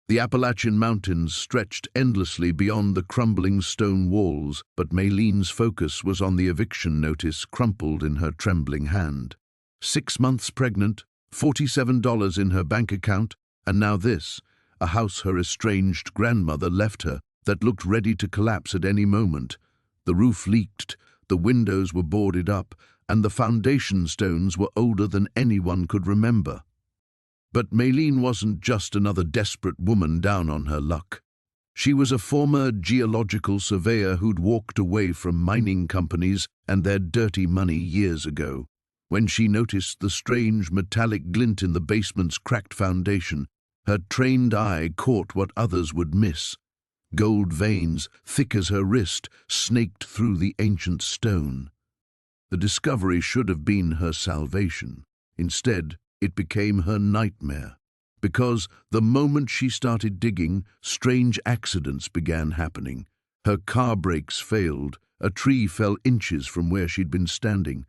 The Appalachian Mountains stretched endlessly beyond the crumbling stone walls, but Maylene's focus was on the eviction notice crumpled in her trembling hand. 6 months pregnant, $47 in her bank account, and now this, a house her estranged grandmother left her that looked ready to collapse at any moment. The roof leaked, the windows were boarded up, and the foundation stones were older than anyone could remember. But Maylene wasn't just another desperate woman down on her luck. She was a former geological surveyor who'd walked away from mining companies and their dirty money years ago. When she noticed the strange metallic glint in the basement's cracked foundation, her trained eye caught what others would miss. Gold veins, thick as her wrist, snaked through the ancient stone. The discovery should have been her salvation. Instead, it became her nightmare, because the moment she started digging, strange accidents began happening. Her car brakes failed, a tree fell inches from where she'd been standing.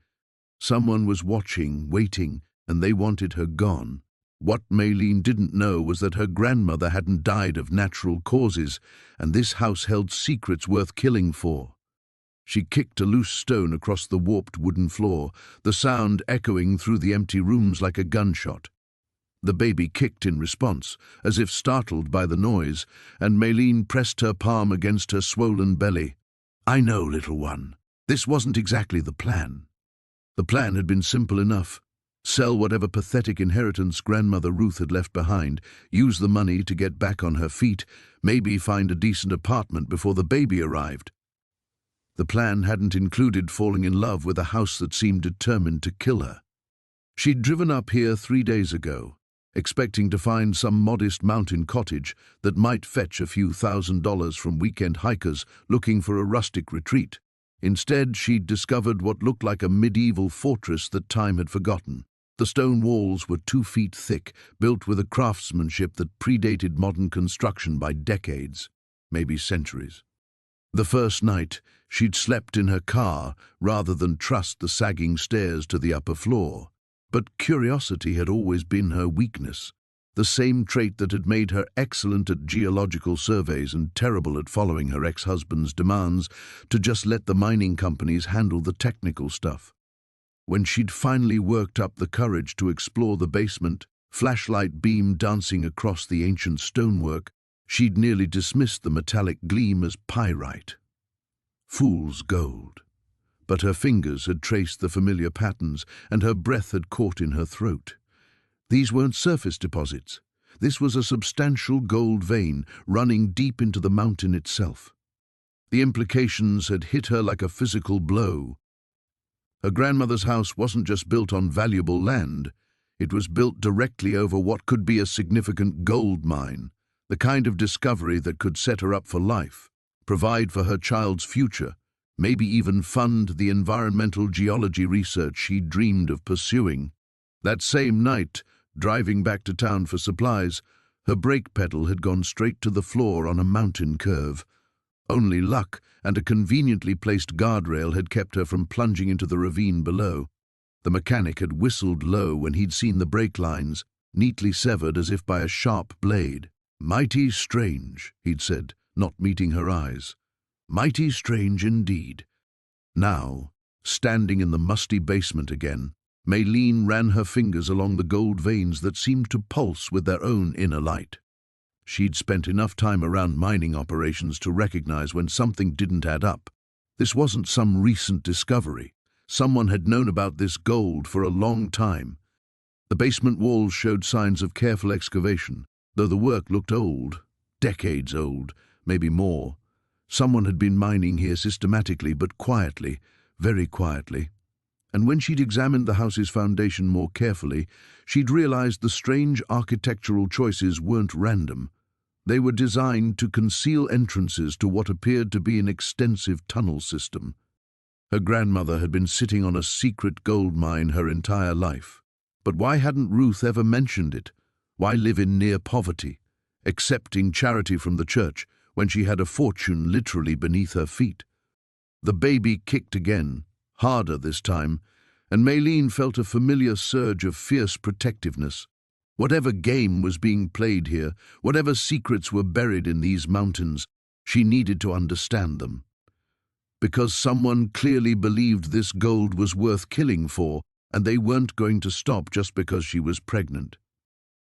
Someone was watching, waiting, and they wanted her gone. What Maylene didn't know was that her grandmother hadn't died of natural causes, and this house held secrets worth killing for. She kicked a loose stone across the warped wooden floor, the sound echoing through the empty rooms like a gunshot. The baby kicked in response, as if startled by the noise, and Maylene pressed her palm against her swollen belly. "I know, little one. This wasn't exactly the plan." The plan had been simple enough. Sell whatever pathetic inheritance grandmother Ruth had left behind, use the money to get back on her feet, maybe find a decent apartment before the baby arrived. The plan hadn't included falling in love with a house that seemed determined to kill her. She'd driven up here 3 days ago, expecting to find some modest mountain cottage that might fetch a few $1,000s from weekend hikers looking for a rustic retreat. Instead, she'd discovered what looked like a medieval fortress that time had forgotten. The stone walls were 2 feet thick, built with a craftsmanship that predated modern construction by decades, maybe centuries. The first night, she'd slept in her car rather than trust the sagging stairs to the upper floor. But curiosity had always been her weakness, the same trait that had made her excellent at geological surveys and terrible at following her ex-husband's demands to just let the mining companies handle the technical stuff. When she'd finally worked up the courage to explore the basement, flashlight beam dancing across the ancient stonework, she'd nearly dismissed the metallic gleam as pyrite. Fool's gold. But her fingers had traced the familiar patterns, and her breath had caught in her throat. These weren't surface deposits. This was a substantial gold vein running deep into the mountain itself. The implications had hit her like a physical blow. Her grandmother's house wasn't just built on valuable land. It was built directly over what could be a significant gold mine, the kind of discovery that could set her up for life, provide for her child's future, maybe even fund the environmental geology research she dreamed of pursuing. That same night, driving back to town for supplies, her brake pedal had gone straight to the floor on a mountain curve. Only luck and a conveniently placed guardrail had kept her from plunging into the ravine below. The mechanic had whistled low when he'd seen the brake lines, neatly severed as if by a sharp blade. "Mighty strange," he'd said, not meeting her eyes. "Mighty strange indeed." Now, standing in the musty basement again, Maylene ran her fingers along the gold veins that seemed to pulse with their own inner light. She'd spent enough time around mining operations to recognize when something didn't add up. This wasn't some recent discovery. Someone had known about this gold for a long time. The basement walls showed signs of careful excavation, though the work looked old, decades old, maybe more. Someone had been mining here systematically, but quietly, very quietly. And when she'd examined the house's foundation more carefully, she'd realized the strange architectural choices weren't random. They were designed to conceal entrances to what appeared to be an extensive tunnel system. Her grandmother had been sitting on a secret gold mine her entire life. But why hadn't Ruth ever mentioned it? Why live in near poverty, accepting charity from the church, when she had a fortune literally beneath her feet? The baby kicked again, harder this time, and Maylene felt a familiar surge of fierce protectiveness. Whatever game was being played here, whatever secrets were buried in these mountains, she needed to understand them. Because someone clearly believed this gold was worth killing for, and they weren't going to stop just because she was pregnant.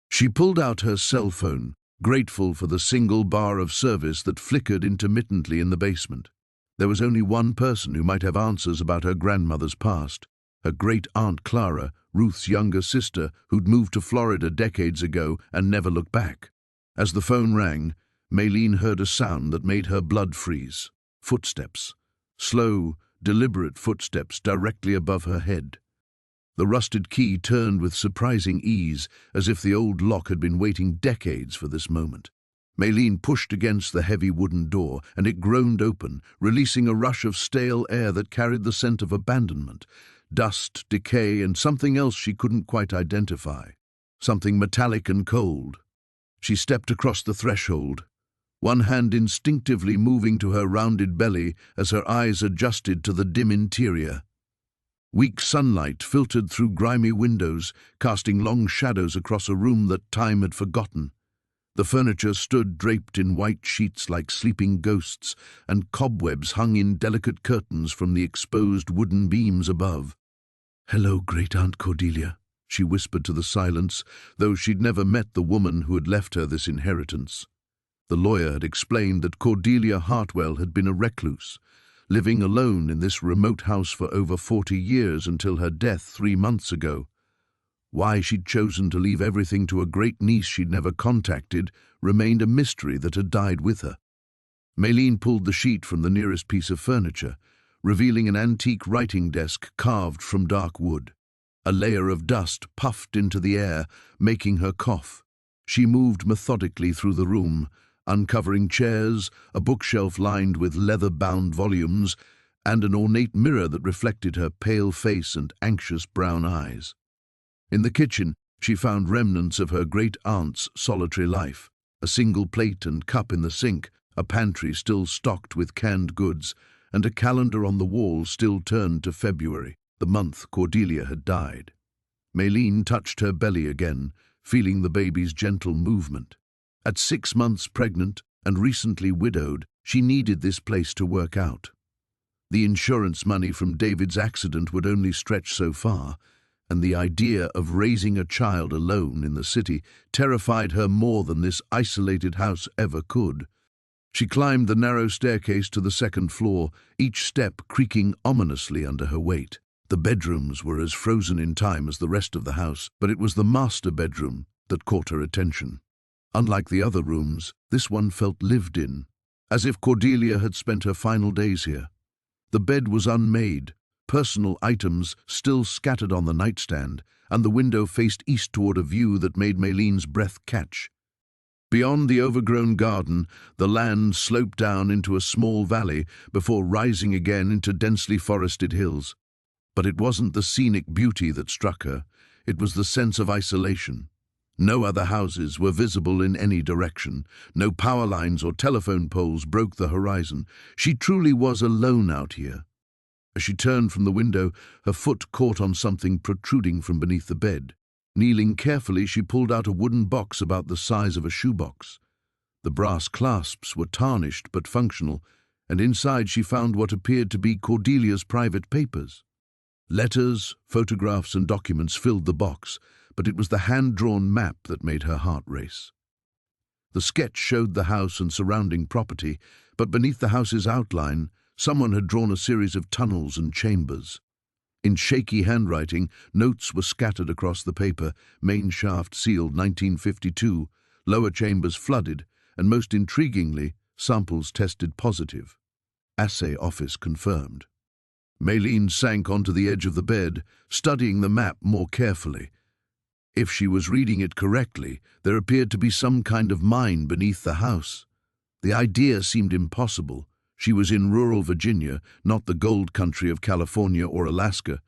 She pulled out her cell phone, grateful for the single bar of service that flickered intermittently in the basement. There was only one person who might have answers about her grandmother's past, her great-aunt Clara, Ruth's younger sister, who'd moved to Florida decades ago and never looked back. As the phone rang, Maylene heard a sound that made her blood freeze. Footsteps. Slow, deliberate footsteps directly above her head. The rusted key turned with surprising ease, as if the old lock had been waiting decades for this moment. Maylene pushed against the heavy wooden door, and it groaned open, releasing a rush of stale air that carried the scent of abandonment, dust, decay, and something else she couldn't quite identify. Something metallic and cold. She stepped across the threshold, one hand instinctively moving to her rounded belly as her eyes adjusted to the dim interior. Weak sunlight filtered through grimy windows, casting long shadows across a room that time had forgotten. The furniture stood draped in white sheets like sleeping ghosts, and cobwebs hung in delicate curtains from the exposed wooden beams above. "Hello, Great-Aunt Cordelia," she whispered to the silence, though she'd never met the woman who had left her this inheritance. The lawyer had explained that Cordelia Hartwell had been a recluse, living alone in this remote house for over 40 years until her death 3 months ago. Why she'd chosen to leave everything to a great niece she'd never contacted remained a mystery that had died with her. Maylene pulled the sheet from the nearest piece of furniture, revealing an antique writing desk carved from dark wood. A layer of dust puffed into the air, making her cough. She moved methodically through the room, uncovering chairs, a bookshelf lined with leather-bound volumes, and an ornate mirror that reflected her pale face and anxious brown eyes. In the kitchen, she found remnants of her great-aunt's solitary life, a single plate and cup in the sink, a pantry still stocked with canned goods, and a calendar on the wall still turned to February, the month Cordelia had died. Maylene touched her belly again, feeling the baby's gentle movement. At 6 months pregnant and recently widowed, she needed this place to work out. The insurance money from David's accident would only stretch so far, and the idea of raising a child alone in the city terrified her more than this isolated house ever could. She climbed the narrow staircase to the second floor, each step creaking ominously under her weight. The bedrooms were as frozen in time as the rest of the house, but it was the master bedroom that caught her attention. Unlike the other rooms, this one felt lived in, as if Cordelia had spent her final days here. The bed was unmade, personal items still scattered on the nightstand, and the window faced east toward a view that made Maylene's breath catch. Beyond the overgrown garden, the land sloped down into a small valley before rising again into densely forested hills. But it wasn't the scenic beauty that struck her, it was the sense of isolation. No other houses were visible in any direction. No power lines or telephone poles broke the horizon. She truly was alone out here. As she turned from the window, her foot caught on something protruding from beneath the bed. Kneeling carefully, she pulled out a wooden box about the size of a shoebox. The brass clasps were tarnished but functional, and inside she found what appeared to be Cordelia's private papers. Letters, photographs, and documents filled the box, but it was the hand-drawn map that made her heart race. The sketch showed the house and surrounding property, but beneath the house's outline, someone had drawn a series of tunnels and chambers. In shaky handwriting, notes were scattered across the paper, main shaft sealed 1952, lower chambers flooded, and most intriguingly, samples tested positive. Assay office confirmed. Maylene sank onto the edge of the bed, studying the map more carefully. If she was reading it correctly, there appeared to be some kind of mine beneath the house. The idea seemed impossible. She was in rural Virginia, not the gold country of California or Alaska.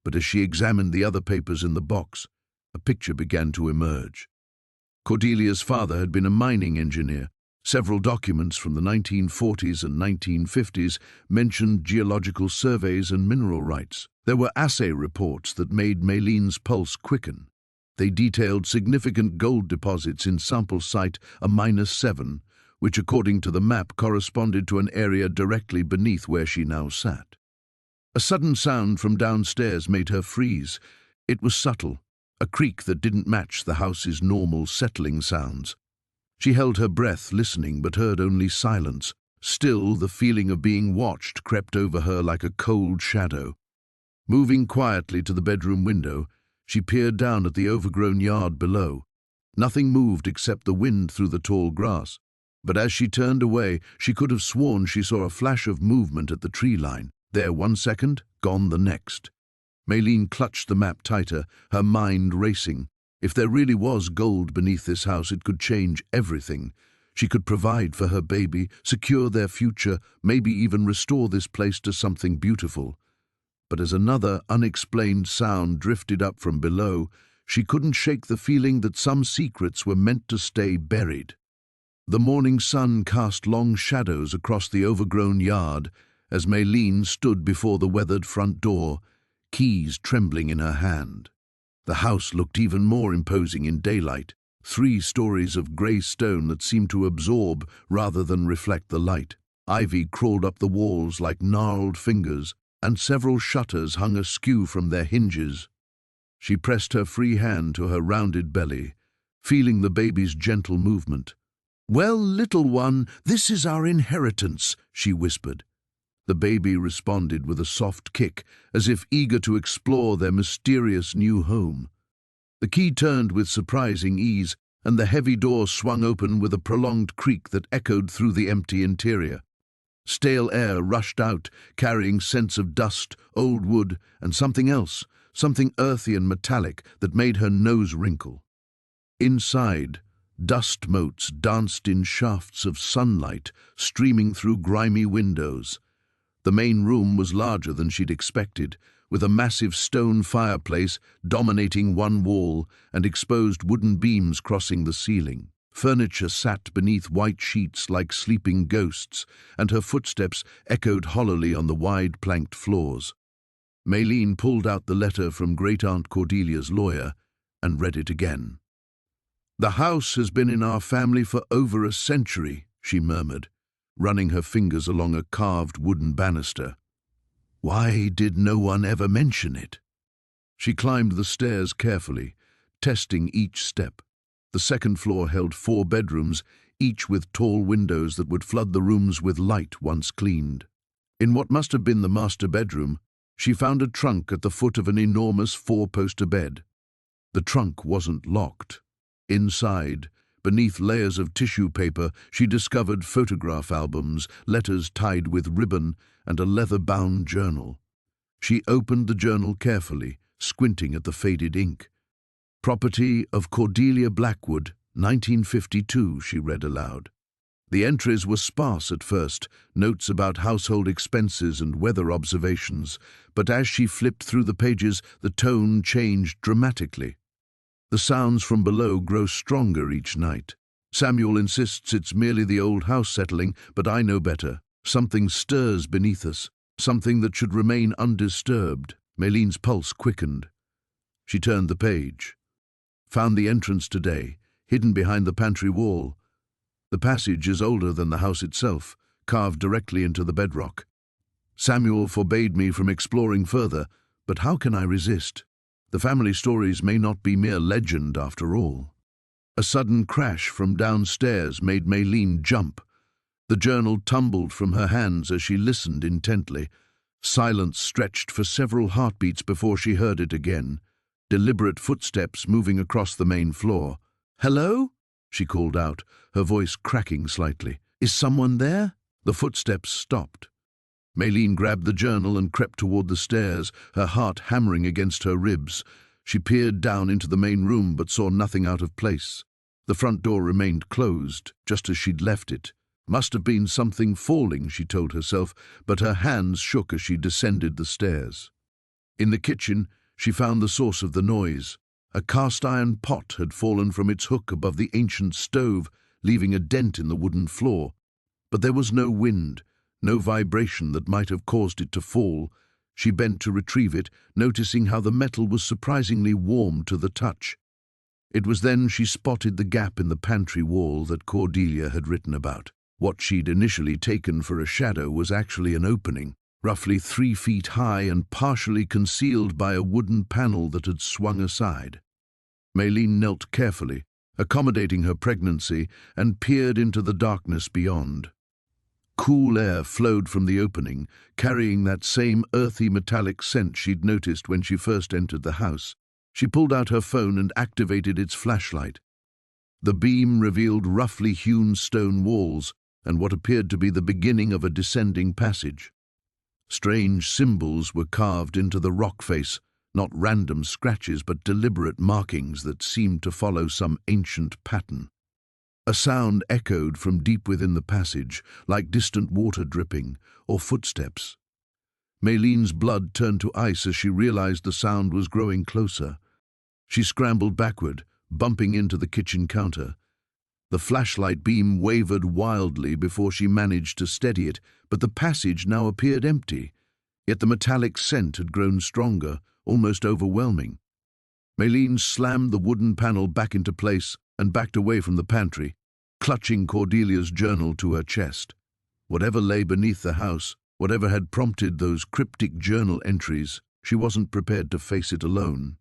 But as she examined the other papers in the box, a picture began to emerge. Cordelia's father had been a mining engineer. Several documents from the 1940s and 1950s mentioned geological surveys and mineral rights. There were assay reports that made Maylene's pulse quicken. They detailed significant gold deposits in sample site a -7, which according to the map corresponded to an area directly beneath where she now sat. A sudden sound from downstairs made her freeze. It was subtle, a creak that didn't match the house's normal settling sounds. She held her breath, listening, but heard only silence. Still, the feeling of being watched crept over her like a cold shadow. Moving quietly to the bedroom window, she peered down at the overgrown yard below. Nothing moved except the wind through the tall grass. But as she turned away, she could have sworn she saw a flash of movement at the tree line. There 1 second, gone the next. Maylene clutched the map tighter, her mind racing. If there really was gold beneath this house, it could change everything. She could provide for her baby, secure their future, maybe even restore this place to something beautiful. But as another unexplained sound drifted up from below, she couldn't shake the feeling that some secrets were meant to stay buried. The morning sun cast long shadows across the overgrown yard as Maylene stood before the weathered front door, keys trembling in her hand. The house looked even more imposing in daylight, 3 stories of grey stone that seemed to absorb rather than reflect the light. Ivy crawled up the walls like gnarled fingers, and several shutters hung askew from their hinges. She pressed her free hand to her rounded belly, feeling the baby's gentle movement. "Well, little one, this is our inheritance," she whispered. The baby responded with a soft kick, as if eager to explore their mysterious new home. The key turned with surprising ease, and the heavy door swung open with a prolonged creak that echoed through the empty interior. Stale air rushed out, carrying scents of dust, old wood, and something else, something earthy and metallic that made her nose wrinkle. Inside, dust motes danced in shafts of sunlight, streaming through grimy windows. The main room was larger than she'd expected, with a massive stone fireplace dominating one wall and exposed wooden beams crossing the ceiling. Furniture sat beneath white sheets like sleeping ghosts, and her footsteps echoed hollowly on the wide planked floors. Maylene pulled out the letter from Great-Aunt Cordelia's lawyer and read it again. "The house has been in our family for over a century," she murmured, running her fingers along a carved wooden banister. "Why did no one ever mention it?" She climbed the stairs carefully, testing each step. The second floor held 4 bedrooms, each with tall windows that would flood the rooms with light once cleaned. In what must have been the master bedroom, she found a trunk at the foot of an enormous 4-poster bed. The trunk wasn't locked. Inside, beneath layers of tissue paper, she discovered photograph albums, letters tied with ribbon, and a leather-bound journal. She opened the journal carefully, squinting at the faded ink. "Property of Cordelia Blackwood, 1952, she read aloud. The entries were sparse at first, notes about household expenses and weather observations, but as she flipped through the pages, the tone changed dramatically. The sounds from below grow stronger each night. Samuel insists it's merely the old house settling, but I know better. Something stirs beneath us, something that should remain undisturbed." Maylene's pulse quickened. She turned the page. "Found the entrance today, hidden behind the pantry wall. The passage is older than the house itself, carved directly into the bedrock. Samuel forbade me from exploring further, but how can I resist? The family stories may not be mere legend after all." A sudden crash from downstairs made Maylene jump. The journal tumbled from her hands as she listened intently. Silence stretched for several heartbeats before she heard it again. Deliberate footsteps moving across the main floor. "Hello?" she called out, her voice cracking slightly. "Is someone there?" The footsteps stopped. Maylene grabbed the journal and crept toward the stairs, her heart hammering against her ribs. She peered down into the main room but saw nothing out of place. The front door remained closed, just as she'd left it. Must have been something falling, she told herself, but her hands shook as she descended the stairs. In the kitchen, she found the source of the noise. A cast-iron pot had fallen from its hook above the ancient stove, leaving a dent in the wooden floor. But there was no wind, no vibration that might have caused it to fall. She bent to retrieve it, noticing how the metal was surprisingly warm to the touch. It was then she spotted the gap in the pantry wall that Cordelia had written about. What she'd initially taken for a shadow was actually an opening, roughly 3 feet high and partially concealed by a wooden panel that had swung aside. Maylene knelt carefully, accommodating her pregnancy, and peered into the darkness beyond. Cool air flowed from the opening, carrying that same earthy metallic scent she'd noticed when she first entered the house. She pulled out her phone and activated its flashlight. The beam revealed roughly hewn stone walls and what appeared to be the beginning of a descending passage. Strange symbols were carved into the rock face, not random scratches but deliberate markings that seemed to follow some ancient pattern. A sound echoed from deep within the passage, like distant water dripping or footsteps. Maylene's blood turned to ice as she realized the sound was growing closer. She scrambled backward, bumping into the kitchen counter. The flashlight beam wavered wildly before she managed to steady it, but the passage now appeared empty. Yet the metallic scent had grown stronger, almost overwhelming. Maylene slammed the wooden panel back into place and backed away from the pantry, clutching Cordelia's journal to her chest. Whatever lay beneath the house, whatever had prompted those cryptic journal entries, she wasn't prepared to face it alone.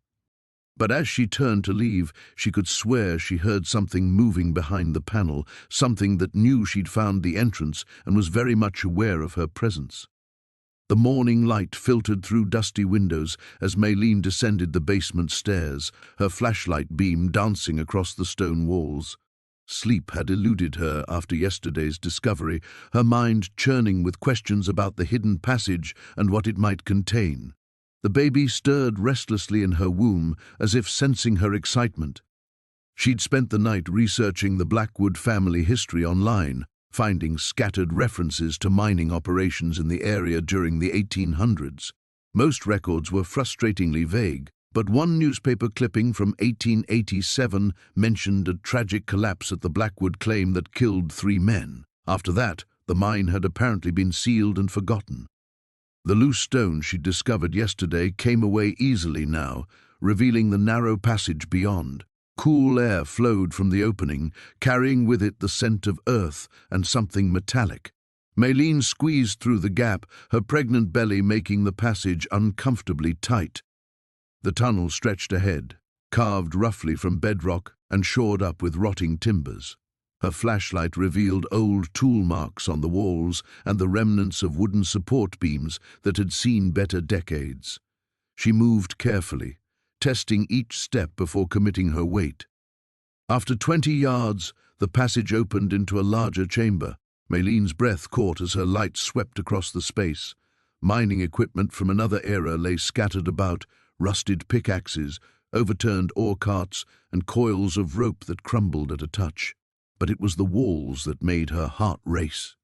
But as she turned to leave, she could swear she heard something moving behind the panel, something that knew she'd found the entrance and was very much aware of her presence. The morning light filtered through dusty windows as Maylene descended the basement stairs, her flashlight beam dancing across the stone walls. Sleep had eluded her after yesterday's discovery, her mind churning with questions about the hidden passage and what it might contain. The baby stirred restlessly in her womb, as if sensing her excitement. She'd spent the night researching the Blackwood family history online, finding scattered references to mining operations in the area during the 1800s. Most records were frustratingly vague, but one newspaper clipping from 1887 mentioned a tragic collapse at the Blackwood claim that killed 3 men. After that, the mine had apparently been sealed and forgotten. The loose stone she'd discovered yesterday came away easily now, revealing the narrow passage beyond. Cool air flowed from the opening, carrying with it the scent of earth and something metallic. Maylene squeezed through the gap, her pregnant belly making the passage uncomfortably tight. The tunnel stretched ahead, carved roughly from bedrock and shored up with rotting timbers. Her flashlight revealed old tool marks on the walls and the remnants of wooden support beams that had seen better decades. She moved carefully, testing each step before committing her weight. After 20 yards, the passage opened into a larger chamber. Maylene's breath caught as her light swept across the space. Mining equipment from another era lay scattered about, rusted pickaxes, overturned ore carts, and coils of rope that crumbled at a touch. But it was the walls that made her heart race.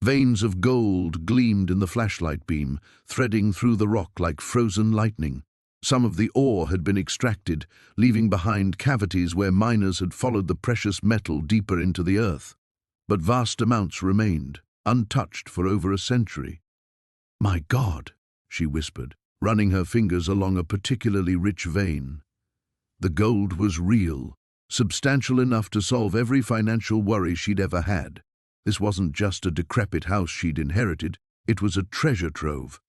Veins of gold gleamed in the flashlight beam, threading through the rock like frozen lightning. Some of the ore had been extracted, leaving behind cavities where miners had followed the precious metal deeper into the earth. But vast amounts remained, untouched for over a century. "My God," she whispered, running her fingers along a particularly rich vein. The gold was real, substantial enough to solve every financial worry she'd ever had. This wasn't just a decrepit house she'd inherited, it was a treasure trove.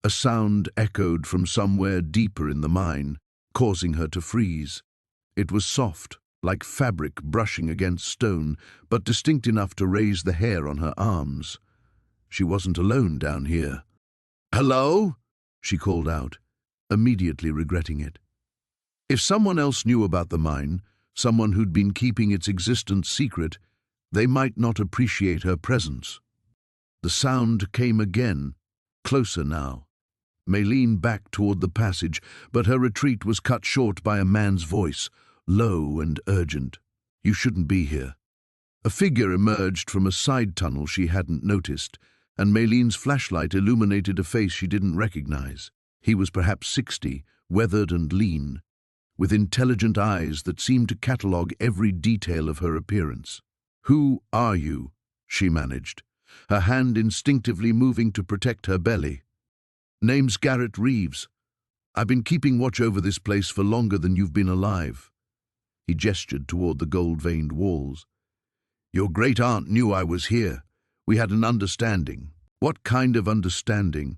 A sound echoed from somewhere deeper in the mine, causing her to freeze. It was soft, like fabric brushing against stone, but distinct enough to raise the hair on her arms. She wasn't alone down here. "Hello?" she called out, immediately regretting it. If someone else knew about the mine, someone who'd been keeping its existence secret, they might not appreciate her presence. The sound came again, closer now. Maylene backed toward the passage, but her retreat was cut short by a man's voice, low and urgent. "You shouldn't be here." A figure emerged from a side tunnel she hadn't noticed, and Maylene's flashlight illuminated a face she didn't recognize. He was perhaps 60, weathered and lean, with intelligent eyes that seemed to catalogue every detail of her appearance. "Who are you?" she managed, her hand instinctively moving to protect her belly. "Name's Garrett Reeves. I've been keeping watch over this place for longer than you've been alive." He gestured toward the gold-veined walls. "Your great-aunt knew I was here. We had an understanding." "What kind of understanding?"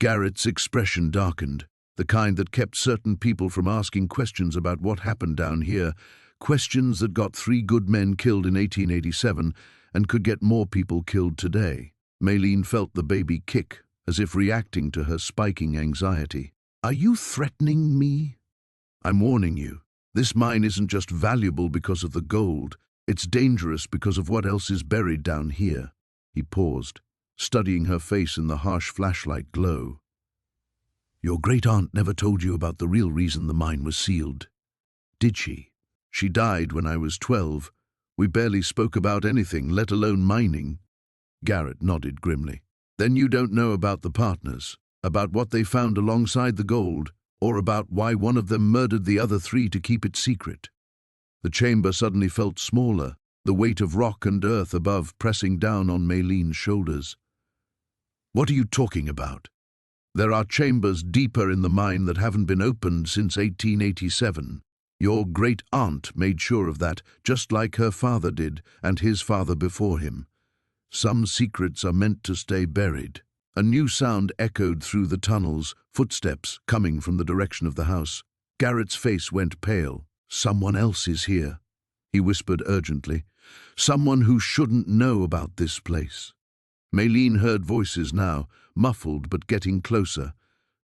Garrett's expression darkened, the kind that kept certain people from asking questions about what happened down here, questions that got 3 good men killed in 1887 and could get more people killed today. Maylene felt the baby kick, as if reacting to her spiking anxiety. "Are you threatening me?" "I'm warning you. This mine isn't just valuable because of the gold. It's dangerous because of what else is buried down here." He paused, studying her face in the harsh flashlight glow. "Your great-aunt never told you about the real reason the mine was sealed, did she?" "She died when I was 12. We barely spoke about anything, let alone mining." Garrett nodded grimly. "Then you don't know about the partners, about what they found alongside the gold, or about why one of them murdered the other 3 to keep it secret." The chamber suddenly felt smaller, the weight of rock and earth above pressing down on Maylene's shoulders. "What are you talking about? There are chambers deeper in the mine that haven't been opened since 1887. Your great-aunt made sure of that, just like her father did, and his father before him. Some secrets are meant to stay buried." A new sound echoed through the tunnels, footsteps coming from the direction of the house. Garrett's face went pale. "Someone else is here," he whispered urgently. "Someone who shouldn't know about this place." Maylene heard voices now, muffled but getting closer.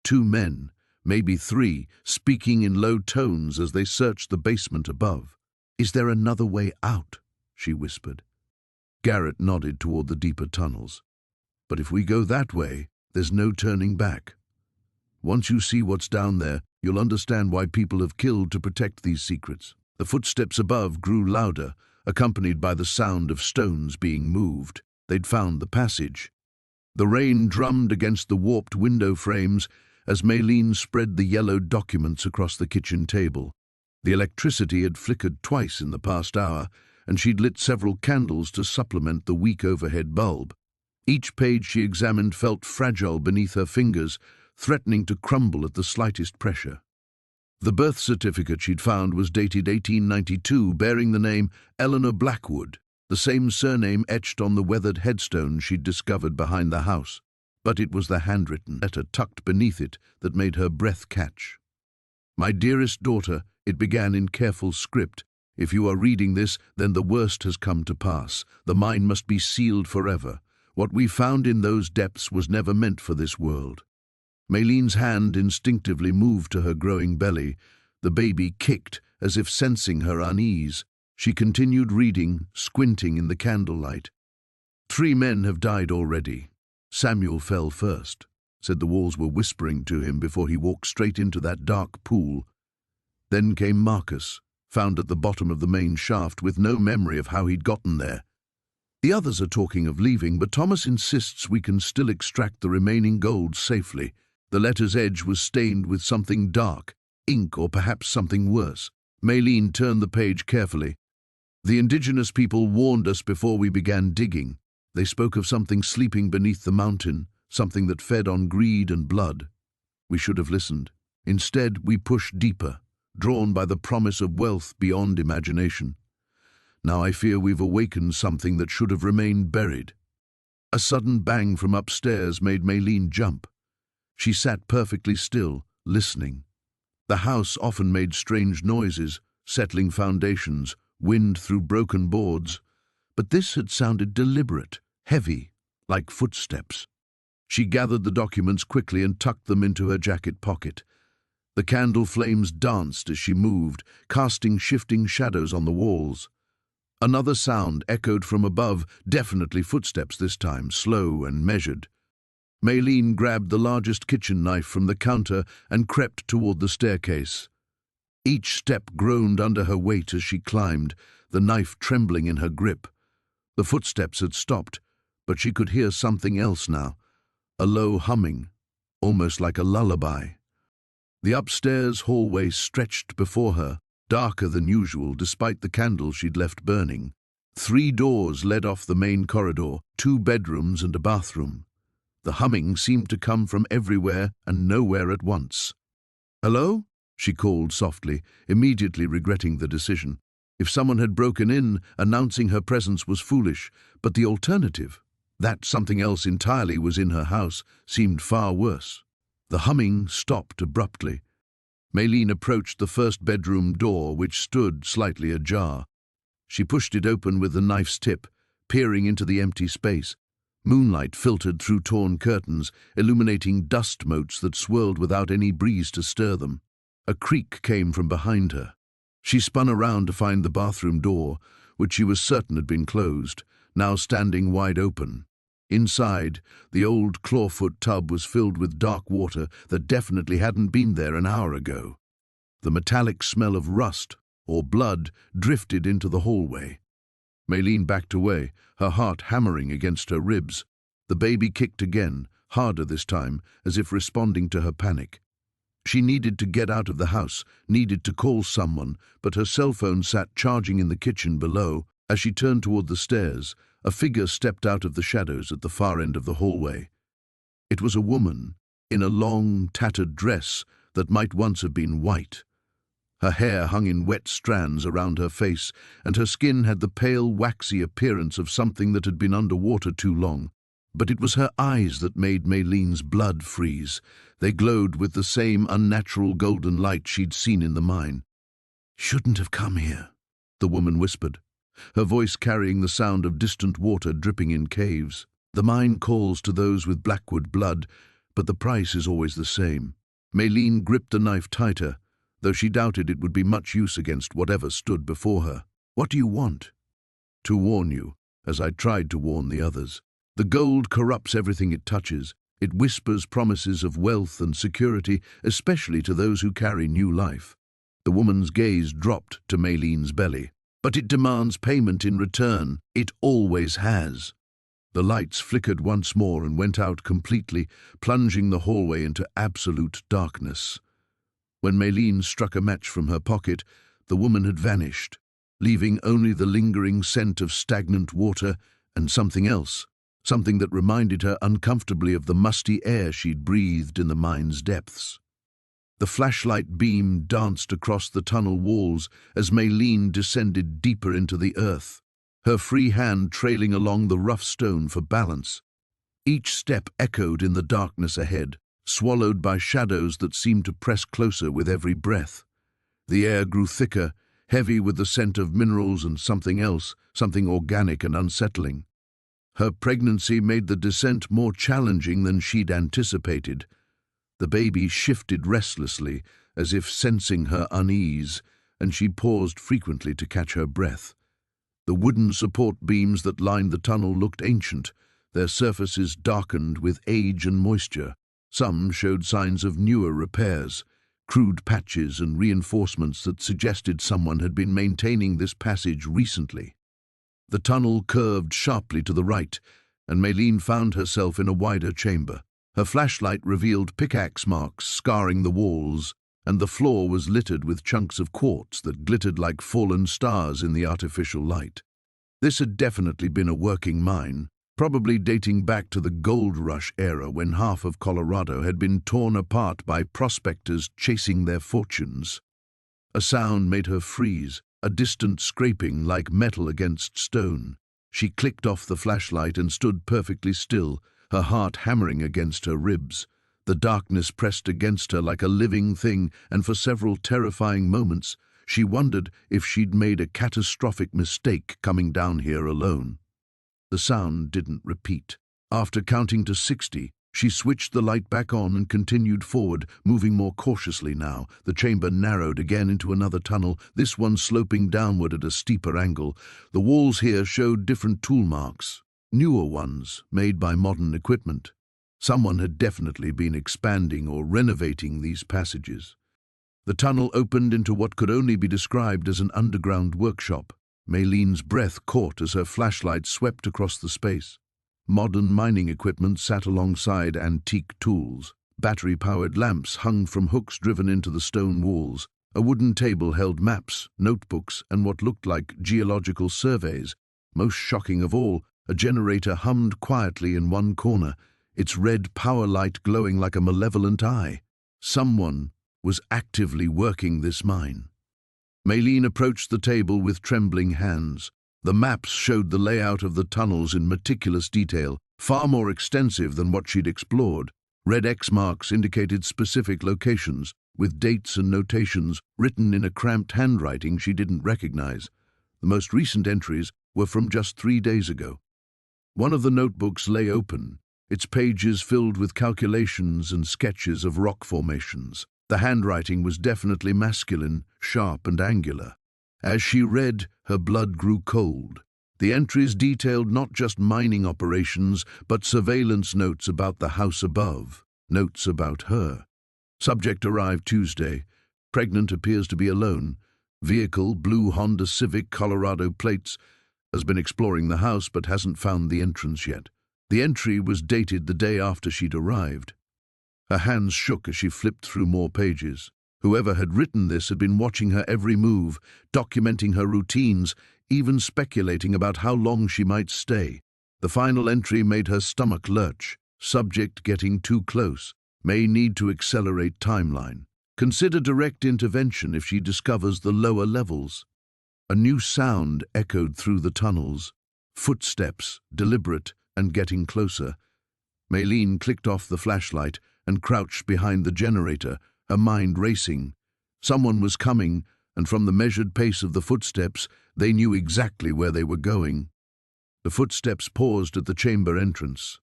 2 men, maybe 3, speaking in low tones as they searched the basement above. "Is there another way out?" she whispered. Garrett nodded toward the deeper tunnels. "But if we go that way, there's no turning back. Once you see what's down there, you'll understand why people have killed to protect these secrets." The footsteps above grew louder, accompanied by the sound of stones being moved. They'd found the passage. The rain drummed against the warped window frames as Maylene spread the yellowed documents across the kitchen table. The electricity had flickered twice in the past hour, and she'd lit several candles to supplement the weak overhead bulb. Each page she examined felt fragile beneath her fingers, threatening to crumble at the slightest pressure. The birth certificate she'd found was dated 1892, bearing the name Eleanor Blackwood, the same surname etched on the weathered headstone she'd discovered behind the house. But it was the handwritten letter tucked beneath it that made her breath catch. "My dearest daughter," it began in careful script, "if you are reading this, then the worst has come to pass. The mine must be sealed forever. What we found in those depths was never meant for this world." Maylene's hand instinctively moved to her growing belly. The baby kicked, as if sensing her unease. She continued reading, squinting in the candlelight. 3 men have died already. Samuel fell first, said the walls were whispering to him before he walked straight into that dark pool. Then came Marcus, found at the bottom of the main shaft with no memory of how he'd gotten there. The others are talking of leaving, but Thomas insists we can still extract the remaining gold safely. The letter's edge was stained with something dark, ink or perhaps something worse. Maylene turned the page carefully. "The indigenous people warned us before we began digging. They spoke of something sleeping beneath the mountain, something that fed on greed and blood. We should have listened. Instead, we pushed deeper, drawn by the promise of wealth beyond imagination. Now I fear we've awakened something that should have remained buried." A sudden bang from upstairs made Maylene jump. She sat perfectly still, listening. The house often made strange noises, settling foundations, wind through broken boards, but this had sounded deliberate, heavy, like footsteps. She gathered the documents quickly and tucked them into her jacket pocket. The candle flames danced as she moved, casting shifting shadows on the walls. Another sound echoed from above, definitely footsteps this time, slow and measured. Maylene grabbed the largest kitchen knife from the counter and crept toward the staircase. Each step groaned under her weight as she climbed, the knife trembling in her grip. The footsteps had stopped, but she could hear something else now, a low humming, almost like a lullaby. The upstairs hallway stretched before her, darker than usual despite the candle she'd left burning. 3 doors led off the main corridor, 2 bedrooms and a bathroom. The humming seemed to come from everywhere and nowhere at once. "Hello?" she called softly, immediately regretting the decision. If someone had broken in, announcing her presence was foolish, but the alternative, that something else entirely was in her house, seemed far worse. The humming stopped abruptly. Maylene approached the first bedroom door, which stood slightly ajar. She pushed it open with the knife's tip, peering into the empty space. Moonlight filtered through torn curtains, illuminating dust motes that swirled without any breeze to stir them. A creak came from behind her. She spun around to find the bathroom door, which she was certain had been closed, now standing wide open. Inside, the old clawfoot tub was filled with dark water that definitely hadn't been there an hour ago. The metallic smell of rust, or blood, drifted into the hallway. Maylene backed away, her heart hammering against her ribs. The baby kicked again, harder this time, as if responding to her panic. She needed to get out of the house, needed to call someone, but her cell phone sat charging in the kitchen below. As she turned toward the stairs, a figure stepped out of the shadows at the far end of the hallway. It was a woman, in a long, tattered dress that might once have been white. Her hair hung in wet strands around her face, and her skin had the pale, waxy appearance of something that had been underwater too long. But it was her eyes that made Maylene's blood freeze. They glowed with the same unnatural golden light she'd seen in the mine. "Shouldn't have come here," the woman whispered, her voice carrying the sound of distant water dripping in caves. "The mine calls to those with Blackwood blood, but the price is always the same." Maylene gripped the knife tighter, though she doubted it would be much use against whatever stood before her. "What do you want?" "To warn you, as I tried to warn the others. The gold corrupts everything it touches. It whispers promises of wealth and security, especially to those who carry new life." The woman's gaze dropped to Maylene's belly. "But it demands payment in return. It always has." The lights flickered once more and went out completely, plunging the hallway into absolute darkness. When Maylene struck a match from her pocket, the woman had vanished, leaving only the lingering scent of stagnant water and something else, something that reminded her uncomfortably of the musty air she'd breathed in the mine's depths. The flashlight beam danced across the tunnel walls as Maylene descended deeper into the earth, her free hand trailing along the rough stone for balance. Each step echoed in the darkness ahead, swallowed by shadows that seemed to press closer with every breath. The air grew thicker, heavy with the scent of minerals and something else, something organic and unsettling. Her pregnancy made the descent more challenging than she'd anticipated. The baby shifted restlessly, as if sensing her unease, and she paused frequently to catch her breath. The wooden support beams that lined the tunnel looked ancient, their surfaces darkened with age and moisture. Some showed signs of newer repairs, crude patches and reinforcements that suggested someone had been maintaining this passage recently. The tunnel curved sharply to the right, and Maylene found herself in a wider chamber. Her flashlight revealed pickaxe marks scarring the walls, and the floor was littered with chunks of quartz that glittered like fallen stars in the artificial light. This had definitely been a working mine, probably dating back to the gold rush era when half of Colorado had been torn apart by prospectors chasing their fortunes. A sound made her freeze, a distant scraping like metal against stone. She clicked off the flashlight and stood perfectly still, her heart hammering against her ribs. The darkness pressed against her like a living thing, and for several terrifying moments, she wondered if she'd made a catastrophic mistake coming down here alone. The sound didn't repeat. After counting to 60, she switched the light back on and continued forward, moving more cautiously now. The chamber narrowed again into another tunnel, this one sloping downward at a steeper angle. The walls here showed different tool marks, newer ones made by modern equipment. Someone had definitely been expanding or renovating these passages. The tunnel opened into what could only be described as an underground workshop. Maylene's breath caught as her flashlight swept across the space. Modern mining equipment sat alongside antique tools. Battery-powered lamps hung from hooks driven into the stone walls. A wooden table held maps, notebooks, and what looked like geological surveys. Most shocking of all, a generator hummed quietly in one corner, its red power light glowing like a malevolent eye. Someone, was actively working this mine. Maylene approached the table with trembling hands. The maps showed the layout of the tunnels in meticulous detail, far more extensive than what she'd explored. Red X marks indicated specific locations, with dates and notations written in a cramped handwriting she didn't recognize. The most recent entries were from just 3 days ago. One of the notebooks lay open, its pages filled with calculations and sketches of rock formations. The handwriting was definitely masculine, sharp and angular. As she read, her blood grew cold. The entries detailed not just mining operations, but surveillance notes about the house above, notes about her. Subject arrived Tuesday. Pregnant, appears to be alone. Vehicle, blue Honda Civic, Colorado plates. Has been exploring the house but hasn't found the entrance yet. The entry was dated the day after she'd arrived. Her hands shook as she flipped through more pages. Whoever had written this had been watching her every move, documenting her routines, even speculating about how long she might stay. The final entry made her stomach lurch. Subject getting too close. May need to accelerate timeline. Consider direct intervention if she discovers the lower levels. A new sound echoed through the tunnels. Footsteps, deliberate and getting closer. Maylene clicked off the flashlight and crouched behind the generator, her mind racing. Someone was coming, and from the measured pace of the footsteps, they knew exactly where they were going. The footsteps paused at the chamber entrance.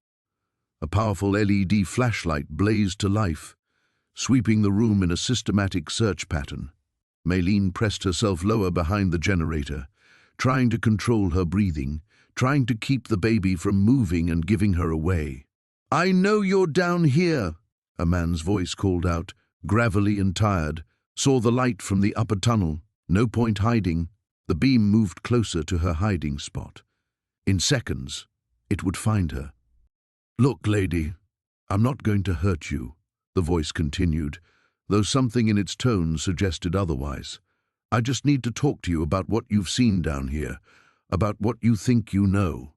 A powerful LED flashlight blazed to life, sweeping the room in a systematic search pattern. Maylene pressed herself lower behind the generator, trying to control her breathing, trying to keep the baby from moving and giving her away. "I know you're down here," a man's voice called out, gravelly and tired. Saw the light from the upper tunnel. No point hiding. The beam moved closer to her hiding spot. In seconds, it would find her. "Look, lady, I'm not going to hurt you," the voice continued, though something in its tone suggested otherwise. "I just need to talk to you about what you've seen down here, about what you think you know."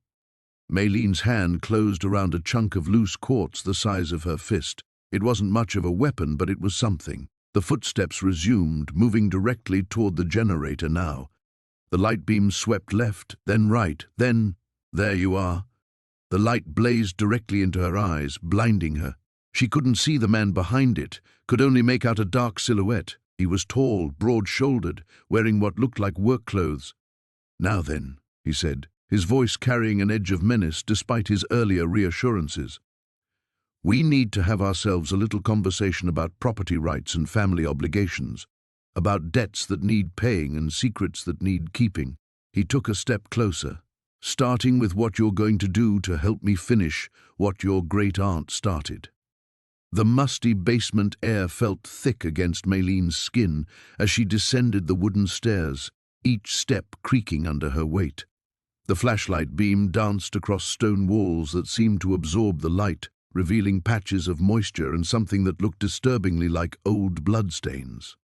Maylene's hand closed around a chunk of loose quartz the size of her fist. It wasn't much of a weapon, but it was something. The footsteps resumed, moving directly toward the generator now. The light beam swept left, then right, then... There you are. The light blazed directly into her eyes, blinding her. She couldn't see the man behind it, could only make out a dark silhouette. He was tall, broad-shouldered, wearing what looked like work clothes. "Now then," he said, his voice carrying an edge of menace despite his earlier reassurances. "We need to have ourselves a little conversation about property rights and family obligations, about debts that need paying and secrets that need keeping." He took a step closer. "Starting with what you're going to do to help me finish what your great-aunt started." The musty basement air felt thick against Maylene's skin as she descended the wooden stairs, each step creaking under her weight. The flashlight beam danced across stone walls that seemed to absorb the light, revealing patches of moisture and something that looked disturbingly like old bloodstains.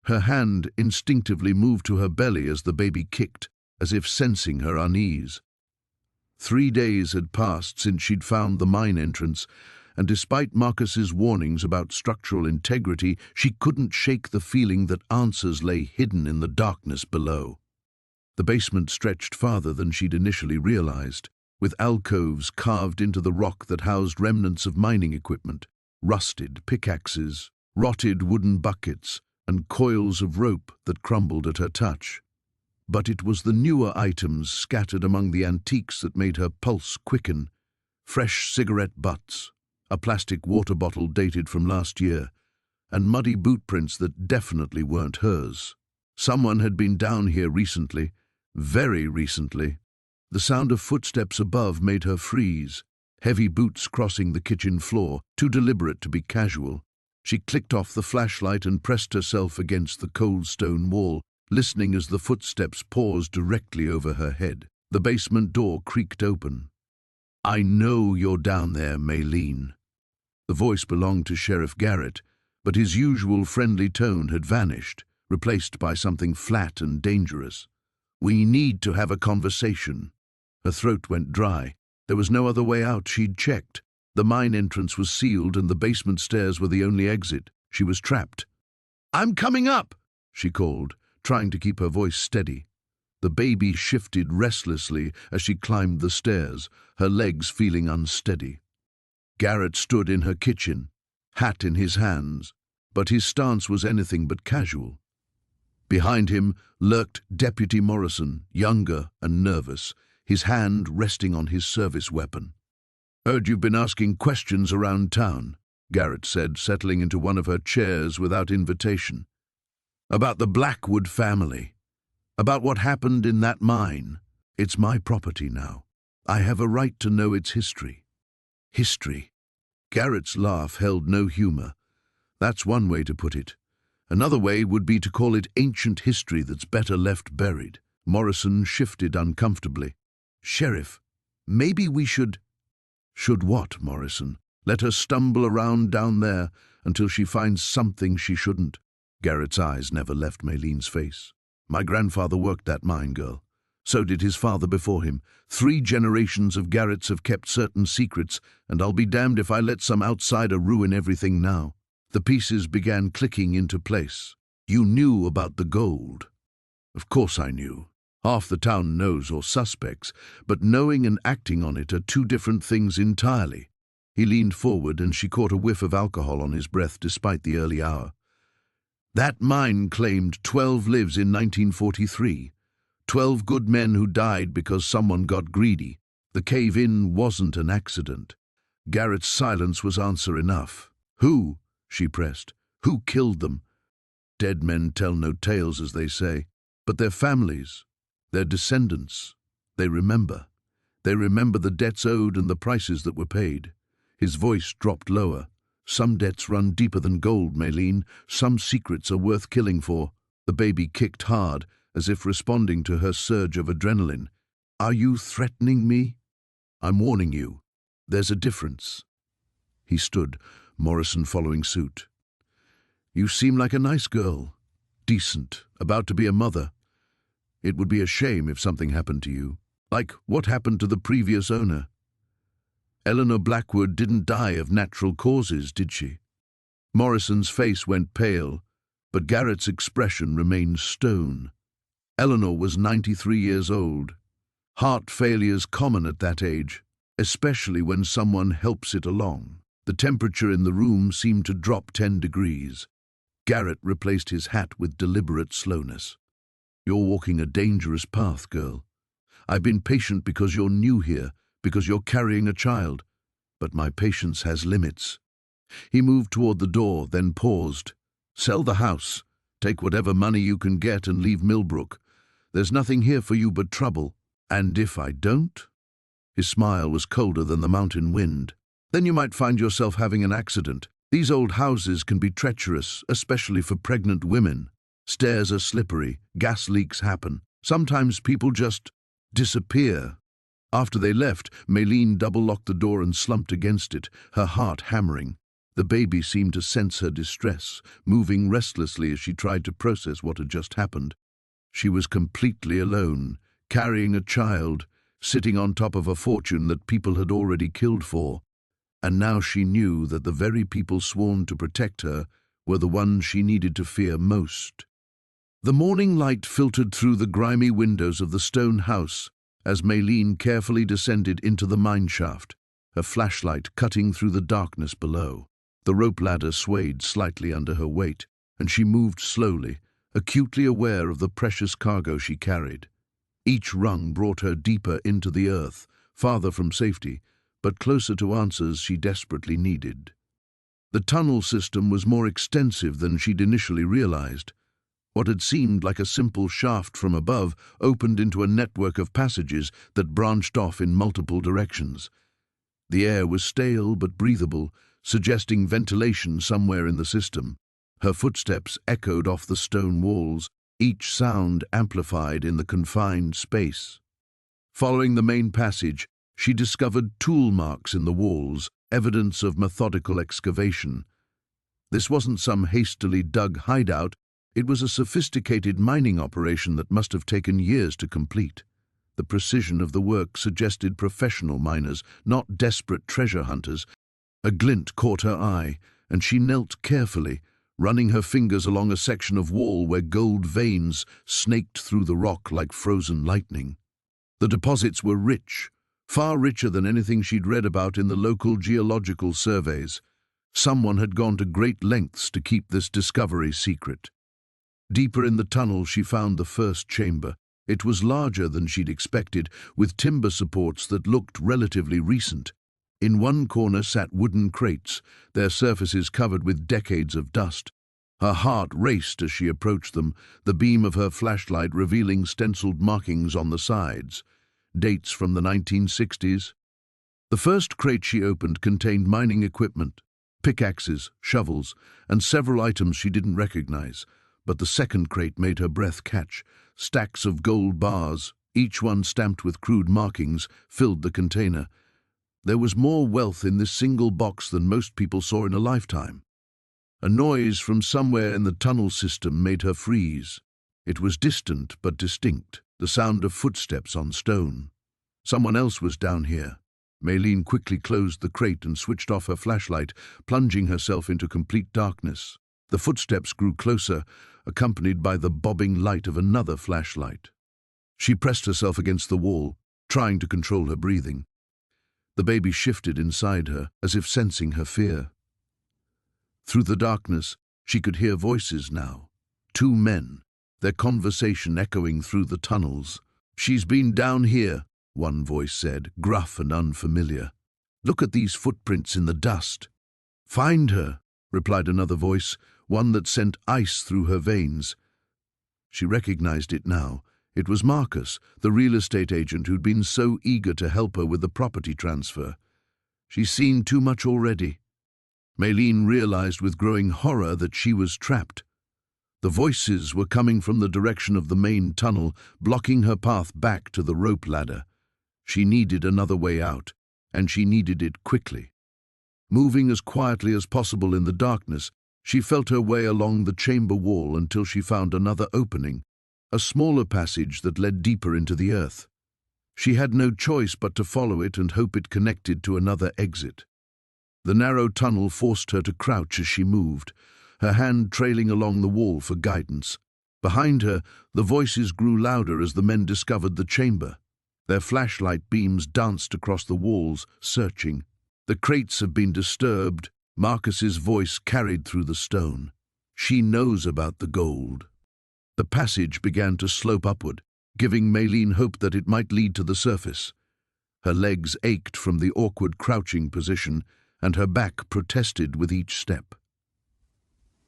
Her hand instinctively moved to her belly as the baby kicked, as if sensing her unease. 3 days had passed since she'd found the mine entrance, and despite Marcus's warnings about structural integrity, she couldn't shake the feeling that answers lay hidden in the darkness below. The basement stretched farther than she'd initially realized, with alcoves carved into the rock that housed remnants of mining equipment, rusted pickaxes, rotted wooden buckets, and coils of rope that crumbled at her touch. But it was the newer items scattered among the antiques that made her pulse quicken. Fresh cigarette butts, a plastic water bottle dated from last year, and muddy boot prints that definitely weren't hers. Someone had been down here recently, very recently. The sound of footsteps above made her freeze, heavy boots crossing the kitchen floor, too deliberate to be casual. She clicked off the flashlight and pressed herself against the cold stone wall, listening as the footsteps paused directly over her head. The basement door creaked open. "I know you're down there, Maylene." The voice belonged to Sheriff Garrett, but his usual friendly tone had vanished, replaced by something flat and dangerous. "We need to have a conversation." Her throat went dry. There was no other way out, she'd checked. The mine entrance was sealed and the basement stairs were the only exit. She was trapped. "I'm coming up," she called, trying to keep her voice steady. The baby shifted restlessly as she climbed the stairs, her legs feeling unsteady. Garrett stood in her kitchen, hat in his hands, but his stance was anything but casual. Behind him lurked Deputy Morrison, younger and nervous, his hand resting on his service weapon. "Heard you've been asking questions around town," Garrett said, settling into one of her chairs without invitation. "About the Blackwood family. About what happened in that mine. It's my property now. I have a right to know its history." History. Garrett's laugh held no humor. That's one way to put it. Another way would be to call it ancient history that's better left buried. Morrison shifted uncomfortably. "Sheriff, maybe we should—" "Should what, Morrison? Let her stumble around down there until she finds something she shouldn't." Garrett's eyes never left Maylene's face. "My grandfather worked that mine, girl. So did his father before him. 3 generations of Garretts have kept certain secrets, and I'll be damned if I let some outsider ruin everything now." The pieces began clicking into place. "You knew about the gold." "Of course I knew. Half the town knows or suspects, but knowing and acting on it are 2 different things entirely." He leaned forward and she caught a whiff of alcohol on his breath despite the early hour. "That mine claimed 12 lives in 1943. 12 good men who died because someone got greedy. The cave-in wasn't an accident." Garrett's silence was answer enough. "Who?" she pressed. "Who killed them?" "Dead men tell no tales, as they say. But their families, their descendants, they remember. They remember the debts owed and the prices that were paid." His voice dropped lower. "Some debts run deeper than gold, Maylene. Some secrets are worth killing for." The baby kicked hard, as if responding to her surge of adrenaline. "Are you threatening me?" "I'm warning you. There's a difference." He stood, Morrison following suit. "You seem like a nice girl. Decent, about to be a mother. It would be a shame if something happened to you. Like what happened to the previous owner. Eleanor Blackwood didn't die of natural causes, did she?" Morrison's face went pale, but Garrett's expression remained stone. Eleanor was 93 years old. Heart failure's common at that age, especially when someone helps it along. The temperature in the room seemed to drop 10 degrees. Garrett replaced his hat with deliberate slowness. "You're walking a dangerous path, girl. I've been patient because you're new here, because you're carrying a child. But my patience has limits." He moved toward the door, then paused. "Sell the house. Take whatever money you can get and leave Millbrook. There's nothing here for you but trouble. And if I don't?" His smile was colder than the mountain wind. "Then you might find yourself having an accident. These old houses can be treacherous, especially for pregnant women. Stairs are slippery, gas leaks happen. Sometimes people just disappear." After they left, Maylene double-locked the door and slumped against it, her heart hammering. The baby seemed to sense her distress, moving restlessly as she tried to process what had just happened. She was completely alone, carrying a child, sitting on top of a fortune that people had already killed for. And now she knew that the very people sworn to protect her were the ones she needed to fear most. The morning light filtered through the grimy windows of the stone house as Maylene carefully descended into the mine shaft, her flashlight cutting through the darkness below. The rope ladder swayed slightly under her weight, and she moved slowly, acutely aware of the precious cargo she carried. Each rung brought her deeper into the earth, farther from safety, but closer to answers she desperately needed. The tunnel system was more extensive than she'd initially realized. What had seemed like a simple shaft from above opened into a network of passages that branched off in multiple directions. The air was stale but breathable, suggesting ventilation somewhere in the system. Her footsteps echoed off the stone walls, each sound amplified in the confined space. Following the main passage, she discovered tool marks in the walls, evidence of methodical excavation. This wasn't some hastily dug hideout. It was a sophisticated mining operation that must have taken years to complete. The precision of the work suggested professional miners, not desperate treasure hunters. A glint caught her eye, and she knelt carefully, running her fingers along a section of wall where gold veins snaked through the rock like frozen lightning. The deposits were rich, far richer than anything she'd read about in the local geological surveys. Someone had gone to great lengths to keep this discovery secret. Deeper in the tunnel, she found the first chamber. It was larger than she'd expected, with timber supports that looked relatively recent. In one corner sat wooden crates, their surfaces covered with decades of dust. Her heart raced as she approached them, the beam of her flashlight revealing stenciled markings on the sides. Dates from the 1960s. The first crate she opened contained mining equipment, pickaxes, shovels, and several items she didn't recognize. But the second crate made her breath catch. Stacks of gold bars, each one stamped with crude markings, filled the container. There was more wealth in this single box than most people saw in a lifetime. A noise from somewhere in the tunnel system made her freeze. It was distant but distinct, the sound of footsteps on stone. Someone else was down here. Maylene quickly closed the crate and switched off her flashlight, plunging herself into complete darkness. The footsteps grew closer, accompanied by the bobbing light of another flashlight. She pressed herself against the wall, trying to control her breathing. The baby shifted inside her, as if sensing her fear. Through the darkness, she could hear voices now. Two men, their conversation echoing through the tunnels. "She's been down here," one voice said, gruff and unfamiliar. "Look at these footprints in the dust." "Find her," replied another voice, one that sent ice through her veins. She recognized it now. It was Marcus, the real estate agent who'd been so eager to help her with the property transfer. She's seen too much already. Maylene realized with growing horror that she was trapped. The voices were coming from the direction of the main tunnel, blocking her path back to the rope ladder. She needed another way out, and she needed it quickly. Moving as quietly as possible in the darkness, she felt her way along the chamber wall until she found another opening, a smaller passage that led deeper into the earth. She had no choice but to follow it and hope it connected to another exit. The narrow tunnel forced her to crouch as she moved, her hand trailing along the wall for guidance. Behind her, the voices grew louder as the men discovered the chamber. Their flashlight beams danced across the walls, searching. "The crates have been disturbed," Marcus's voice carried through the stone. "She knows about the gold." The passage began to slope upward, giving Maylene hope that it might lead to the surface. Her legs ached from the awkward crouching position, and her back protested with each step.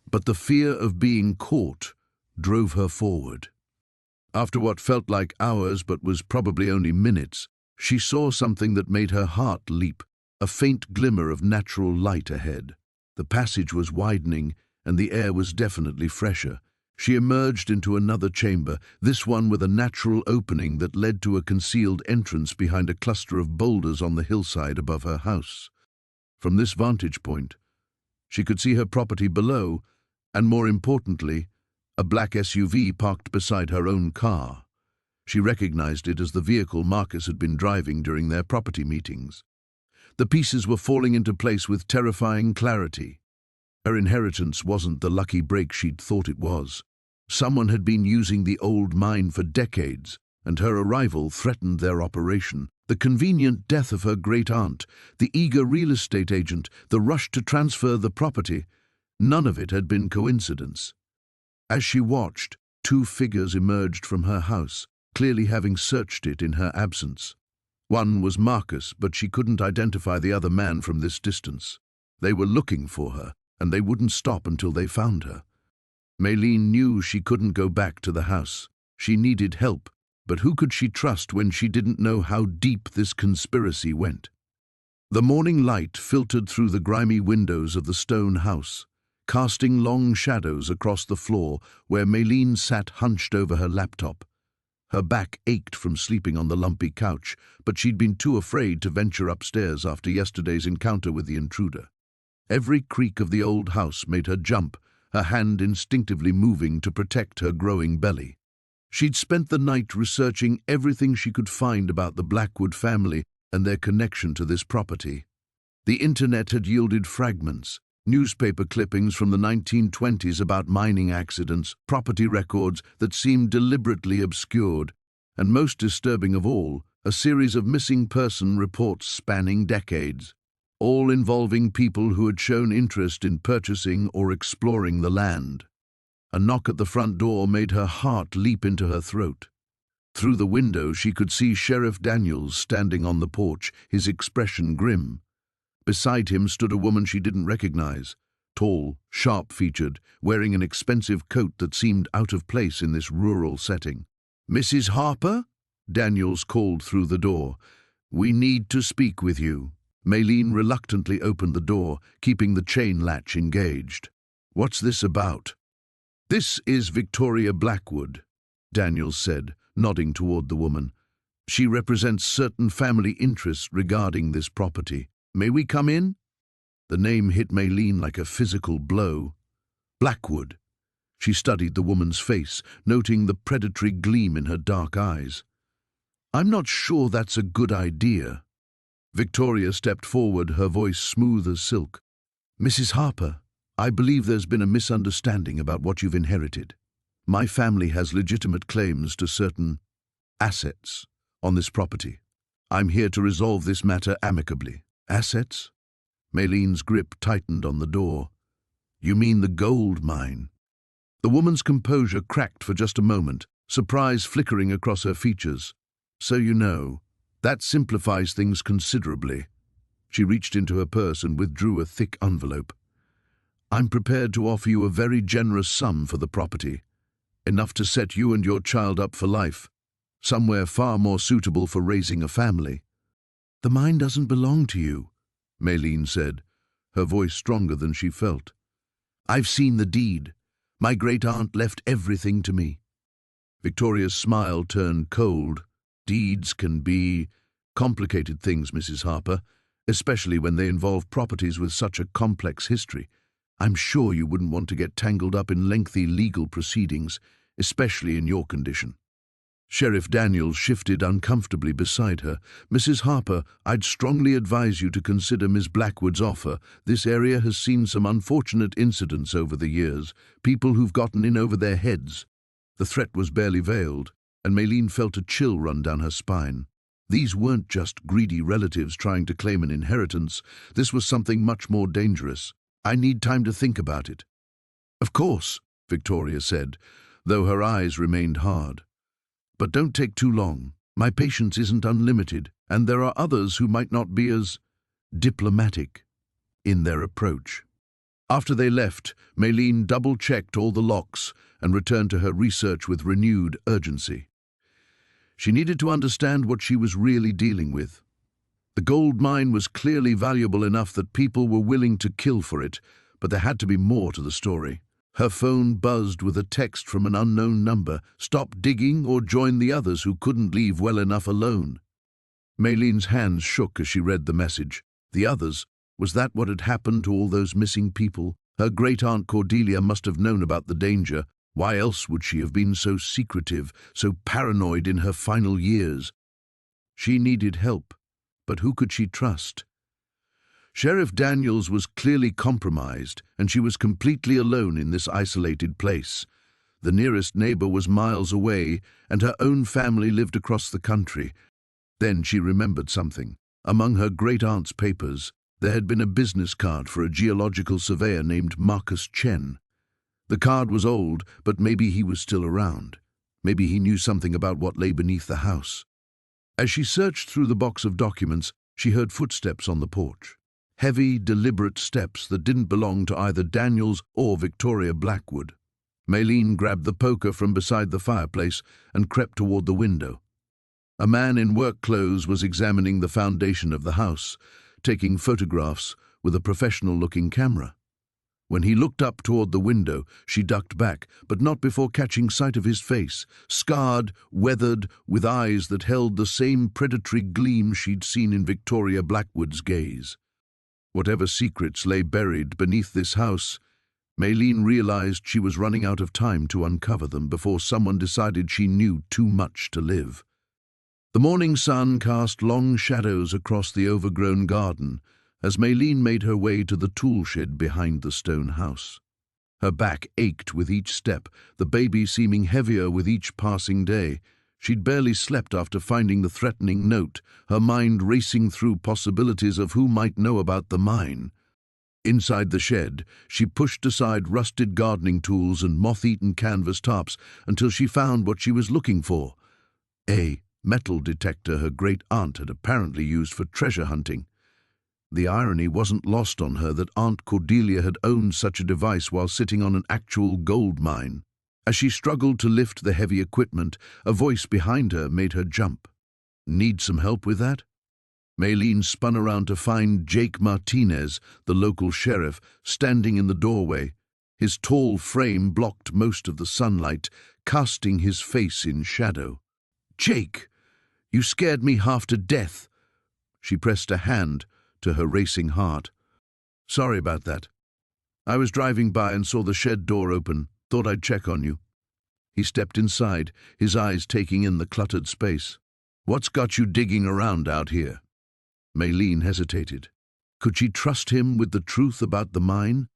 But the fear of being caught drove her forward. After what felt like hours but was probably only minutes, she saw something that made her heart leap, a faint glimmer of natural light ahead. The passage was widening, and the air was definitely fresher. She emerged into another chamber, this one with a natural opening that led to a concealed entrance behind a cluster of boulders on the hillside above her house. From this vantage point, she could see her property below, and more importantly, a black SUV parked beside her own car. She recognized it as the vehicle Marcus had been driving during their property meetings. The pieces were falling into place with terrifying clarity. Her inheritance wasn't the lucky break she'd thought it was. Someone had been using the old mine for decades, and her arrival threatened their operation. The convenient death of her great-aunt, the eager real estate agent, the rush to transfer the property, none of it had been coincidence. As she watched, two figures emerged from her house, clearly having searched it in her absence. One was Marcus, but she couldn't identify the other man from this distance. They were looking for her, and they wouldn't stop until they found her. Maylene knew she couldn't go back to the house. She needed help, but who could she trust when she didn't know how deep this conspiracy went? The morning light filtered through the grimy windows of the stone house, casting long shadows across the floor where Maylene sat hunched over her laptop. Her back ached from sleeping on the lumpy couch, but she'd been too afraid to venture upstairs after yesterday's encounter with the intruder. Every creak of the old house made her jump, her hand instinctively moving to protect her growing belly. She'd spent the night researching everything she could find about the Blackwood family and their connection to this property. The internet had yielded fragments, Newspaper clippings from the 1920s about mining accidents, property records that seemed deliberately obscured, and most disturbing of all, a series of missing person reports spanning decades, all involving people who had shown interest in purchasing or exploring the land. A knock at the front door made her heart leap into her throat. Through the window she could see Sheriff Daniels standing on the porch, his expression grim. Beside him stood a woman she didn't recognize, tall, sharp-featured, wearing an expensive coat that seemed out of place in this rural setting. "Mrs. Harper?" Daniels called through the door. "We need to speak with you." Maylene reluctantly opened the door, keeping the chain latch engaged. "What's this about?" "This is Victoria Blackwood," Daniels said, nodding toward the woman. "She represents certain family interests regarding this property. May we come in?" The name hit Maylene like a physical blow. Blackwood. She studied the woman's face, noting the predatory gleam in her dark eyes. "I'm not sure that's a good idea." Victoria stepped forward, her voice smooth as silk. "Mrs. Harper, I believe there's been a misunderstanding about what you've inherited. My family has legitimate claims to certain assets on this property. I'm here to resolve this matter amicably." "Assets?" Maylene's grip tightened on the door. "You mean the gold mine?" The woman's composure cracked for just a moment, surprise flickering across her features. "So you know, that simplifies things considerably." She reached into her purse and withdrew a thick envelope. "I'm prepared to offer you a very generous sum for the property, enough to set you and your child up for life, somewhere far more suitable for raising a family." "The mine doesn't belong to you," Maylene said, her voice stronger than she felt. "I've seen the deed. My great-aunt left everything to me." Victoria's smile turned cold. "Deeds can be complicated things, Mrs. Harper, especially when they involve properties with such a complex history. I'm sure you wouldn't want to get tangled up in lengthy legal proceedings, especially in your condition." Sheriff Daniels shifted uncomfortably beside her. "Mrs. Harper, I'd strongly advise you to consider Miss Blackwood's offer. This area has seen some unfortunate incidents over the years, people who've gotten in over their heads." The threat was barely veiled, and Maylene felt a chill run down her spine. These weren't just greedy relatives trying to claim an inheritance. This was something much more dangerous. "I need time to think about it." "Of course," Victoria said, though her eyes remained hard. "But don't take too long. My patience isn't unlimited, and there are others who might not be as diplomatic in their approach." After they left, Maylene double-checked all the locks and returned to her research with renewed urgency. She needed to understand what she was really dealing with. The gold mine was clearly valuable enough that people were willing to kill for it, but there had to be more to the story. Her phone buzzed with a text from an unknown number. "Stop digging or join the others who couldn't leave well enough alone." Maylene's hands shook as she read the message. The others? Was that what had happened to all those missing people? Her great-aunt Cordelia must have known about the danger. Why else would she have been so secretive, so paranoid in her final years? She needed help, but who could she trust? Sheriff Daniels was clearly compromised, and she was completely alone in this isolated place. The nearest neighbor was miles away, and her own family lived across the country. Then she remembered something. Among her great-aunt's papers, there had been a business card for a geological surveyor named Marcus Chen. The card was old, but maybe he was still around. Maybe he knew something about what lay beneath the house. As she searched through the box of documents, she heard footsteps on the porch. Heavy, deliberate steps that didn't belong to either Daniels or Victoria Blackwood. Maylene grabbed the poker from beside the fireplace and crept toward the window. A man in work clothes was examining the foundation of the house, taking photographs with a professional-looking camera. When he looked up toward the window, she ducked back, but not before catching sight of his face, scarred, weathered, with eyes that held the same predatory gleam she'd seen in Victoria Blackwood's gaze. Whatever secrets lay buried beneath this house, Maylene realized she was running out of time to uncover them before someone decided she knew too much to live. The morning sun cast long shadows across the overgrown garden, as Maylene made her way to the tool shed behind the stone house. Her back ached with each step, the baby seeming heavier with each passing day. She'd barely slept after finding the threatening note, her mind racing through possibilities of who might know about the mine. Inside the shed, she pushed aside rusted gardening tools and moth-eaten canvas tops until she found what she was looking for. A metal detector her great-aunt had apparently used for treasure hunting. The irony wasn't lost on her that Aunt Cordelia had owned such a device while sitting on an actual gold mine. As she struggled to lift the heavy equipment, a voice behind her made her jump. "Need some help with that?" Maylene spun around to find Jake Martinez, the local sheriff, standing in the doorway. His tall frame blocked most of the sunlight, casting his face in shadow. "Jake, you scared me half to death." She pressed a hand to her racing heart. "Sorry about that. I was driving by and saw the shed door open. Thought I'd check on you." He stepped inside, his eyes taking in the cluttered space. "What's got you digging around out here?" Maylene hesitated. Could she trust him with the truth about the mine?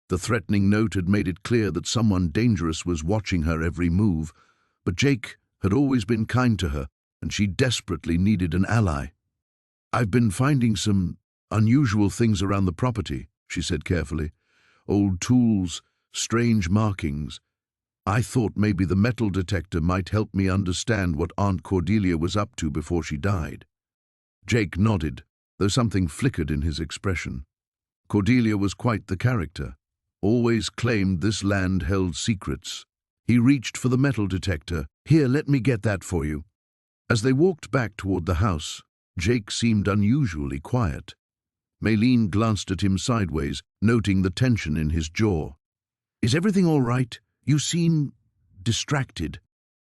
The threatening note had made it clear that someone dangerous was watching her every move, but Jake had always been kind to her, and she desperately needed an ally. "I've been finding some unusual things around the property," she said carefully. "Old tools, strange markings. I thought maybe the metal detector might help me understand what Aunt Cordelia was up to before she died." Jake nodded, though something flickered in his expression. Cordelia was quite the character. Always claimed this land held secrets. He reached for the metal detector. "Here, let me get that for you." As they walked back toward the house, Jake seemed unusually quiet. Maylene glanced at him sideways, noting the tension in his jaw. "Is everything all right? You seem distracted."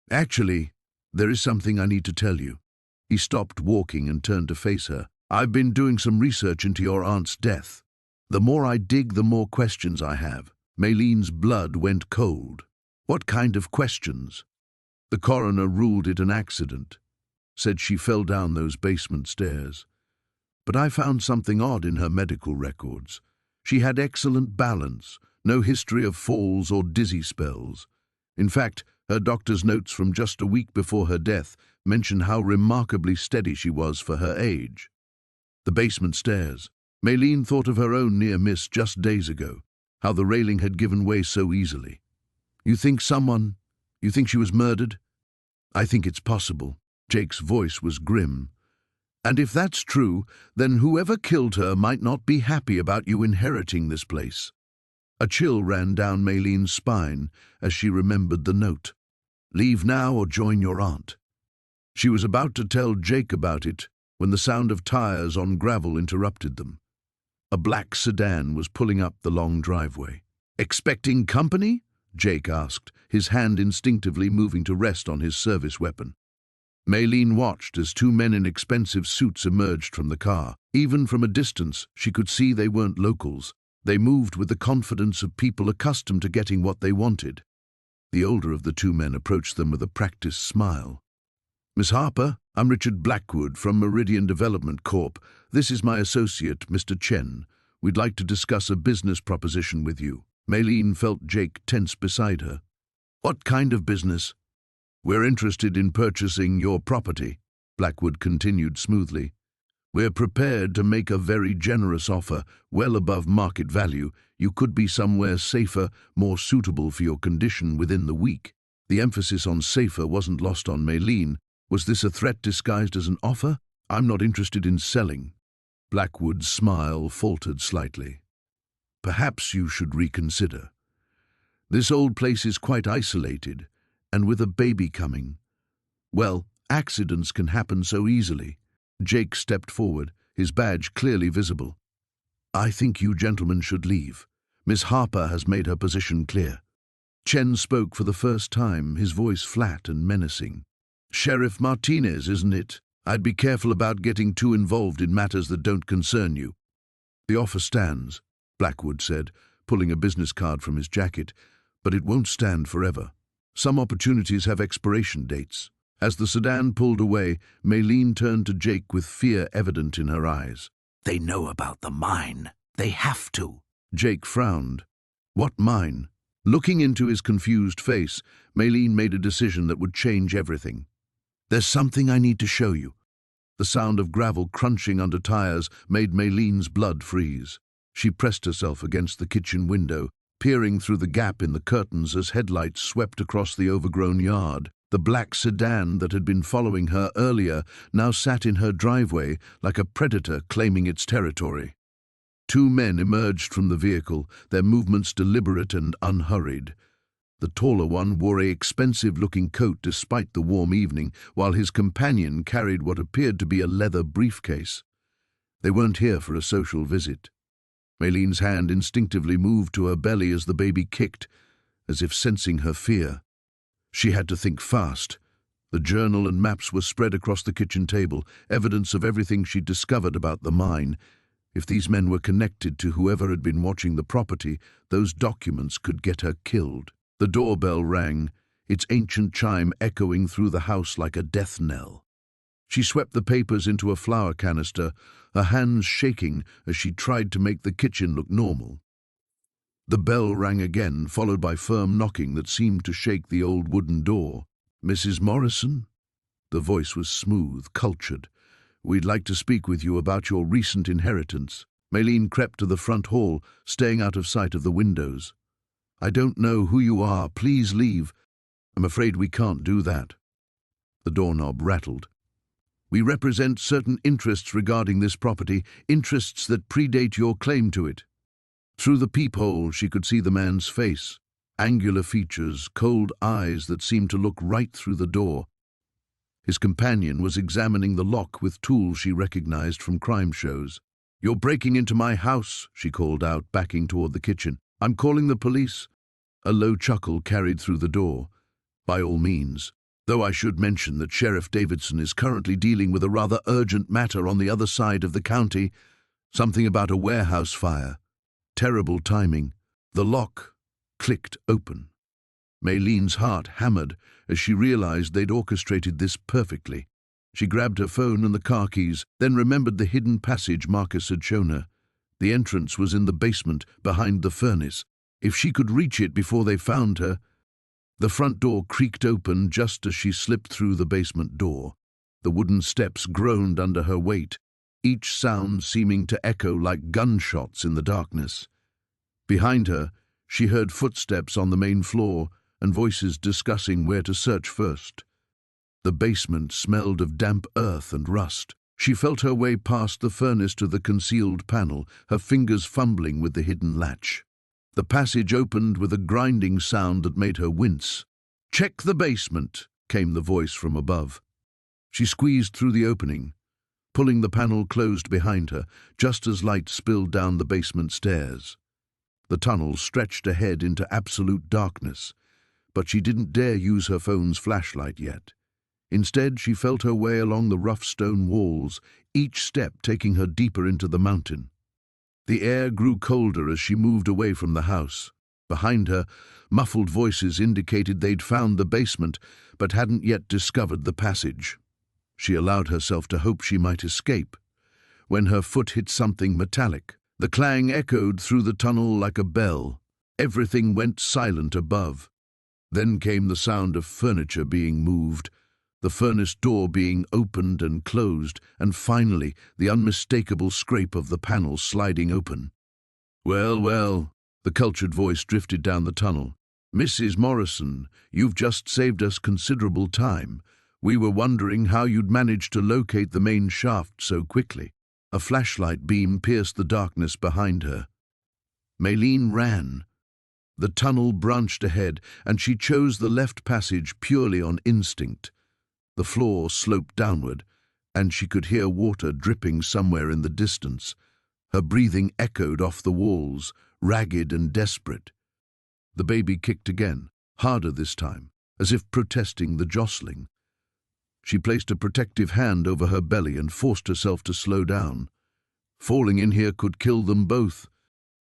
"Actually, there is something I need to tell you." He stopped walking and turned to face her. "I've been doing some research into your aunt's death. The more I dig, the more questions I have." Maylene's blood went cold. "What kind of questions?" "The coroner ruled it an accident. Said she fell down those basement stairs. But I found something odd in her medical records. She had excellent balance, no history of falls or dizzy spells. In fact, her doctor's notes from just a week before her death mention how remarkably steady she was for her age." The basement stairs. Maylene thought of her own near miss just days ago, how the railing had given way so easily. You think she was murdered?" "I think it's possible." Jake's voice was grim. "And if that's true, then whoever killed her might not be happy about you inheriting this place." A chill ran down Maylene's spine as she remembered the note. "Leave now or join your aunt." She was about to tell Jake about it when the sound of tires on gravel interrupted them. A black sedan was pulling up the long driveway. "Expecting company?" Jake asked, his hand instinctively moving to rest on his service weapon. Maylene watched as two men in expensive suits emerged from the car. Even from a distance, she could see they weren't locals. They moved with the confidence of people accustomed to getting what they wanted. The older of the two men approached them with a practiced smile. "Miss Harper, I'm Richard Blackwood from Meridian Development Corp. This is my associate, Mr. Chen. We'd like to discuss a business proposition with you." Maylene felt Jake tense beside her. "What kind of business?" "We're interested in purchasing your property," Blackwood continued smoothly. "We're prepared to make a very generous offer, well above market value. You could be somewhere safer, more suitable for your condition within the week." The emphasis on safer wasn't lost on Maylene. Was this a threat disguised as an offer? "I'm not interested in selling." Blackwood's smile faltered slightly. "Perhaps you should reconsider. This old place is quite isolated, and with a baby coming, well, accidents can happen so easily." Jake stepped forward, his badge clearly visible. "I think you gentlemen should leave. Miss Harper has made her position clear." Chen spoke for the first time, his voice flat and menacing. "Sheriff Martinez, isn't it? I'd be careful about getting too involved in matters that don't concern you." "The offer stands," Blackwood said, pulling a business card from his jacket, "but it won't stand forever. Some opportunities have expiration dates." As the sedan pulled away, Maylene turned to Jake with fear evident in her eyes. They know about the mine. They have to. Jake frowned. What mine? Looking into his confused face, Maylene made a decision that would change everything. There's something I need to show you. The sound of gravel crunching under tires made Maylene's blood freeze. She pressed herself against the kitchen window, peering through the gap in the curtains as headlights swept across the overgrown yard. The black sedan that had been following her earlier now sat in her driveway like a predator claiming its territory. Two men emerged from the vehicle, their movements deliberate and unhurried. The taller one wore an expensive-looking coat despite the warm evening, while his companion carried what appeared to be a leather briefcase. They weren't here for a social visit. Maylene's hand instinctively moved to her belly as the baby kicked, as if sensing her fear. She had to think fast. The journal and maps were spread across the kitchen table, evidence of everything she'd discovered about the mine. If these men were connected to whoever had been watching the property, those documents could get her killed. The doorbell rang, its ancient chime echoing through the house like a death knell. She swept the papers into a flour canister, her hands shaking as she tried to make the kitchen look normal. The bell rang again, followed by firm knocking that seemed to shake the old wooden door. "Mrs. Morrison?" The voice was smooth, cultured. "We'd like to speak with you about your recent inheritance." Maylene crept to the front hall, staying out of sight of the windows. "I don't know who you are. Please leave." "I'm afraid we can't do that." The doorknob rattled. "We represent certain interests regarding this property, interests that predate your claim to it." Through the peephole, she could see the man's face, angular features, cold eyes that seemed to look right through the door. His companion was examining the lock with tools she recognized from crime shows. "You're breaking into my house," she called out, backing toward the kitchen. "I'm calling the police." A low chuckle carried through the door. "By all means. Though I should mention that Sheriff Davidson is currently dealing with a rather urgent matter on the other side of the county. Something about a warehouse fire. Terrible timing." The lock clicked open. Maylene's heart hammered as she realized they'd orchestrated this perfectly. She grabbed her phone and the car keys, then remembered the hidden passage Marcus had shown her. The entrance was in the basement, behind the furnace. If she could reach it before they found her... The front door creaked open just as she slipped through the basement door. The wooden steps groaned under her weight, each sound seeming to echo like gunshots in the darkness. Behind her, she heard footsteps on the main floor and voices discussing where to search first. The basement smelled of damp earth and rust. She felt her way past the furnace to the concealed panel, her fingers fumbling with the hidden latch. The passage opened with a grinding sound that made her wince. "Check the basement," came the voice from above. She squeezed through the opening, pulling the panel closed behind her, just as light spilled down the basement stairs. The tunnel stretched ahead into absolute darkness, but she didn't dare use her phone's flashlight yet. Instead, she felt her way along the rough stone walls, each step taking her deeper into the mountain. The air grew colder as she moved away from the house. Behind her, muffled voices indicated they'd found the basement, but hadn't yet discovered the passage. She allowed herself to hope she might escape, when her foot hit something metallic. The clang echoed through the tunnel like a bell. Everything went silent above. Then came the sound of furniture being moved, the furnace door being opened and closed, and finally the unmistakable scrape of the panel sliding open. "Well, well," the cultured voice drifted down the tunnel. "Mrs. Morrison, you've just saved us considerable time. We were wondering how you'd managed to locate the main shaft so quickly." A flashlight beam pierced the darkness behind her. Maylene ran. The tunnel branched ahead, and she chose the left passage purely on instinct. The floor sloped downward, and she could hear water dripping somewhere in the distance. Her breathing echoed off the walls, ragged and desperate. The baby kicked again, harder this time, as if protesting the jostling. She placed a protective hand over her belly and forced herself to slow down. Falling in here could kill them both.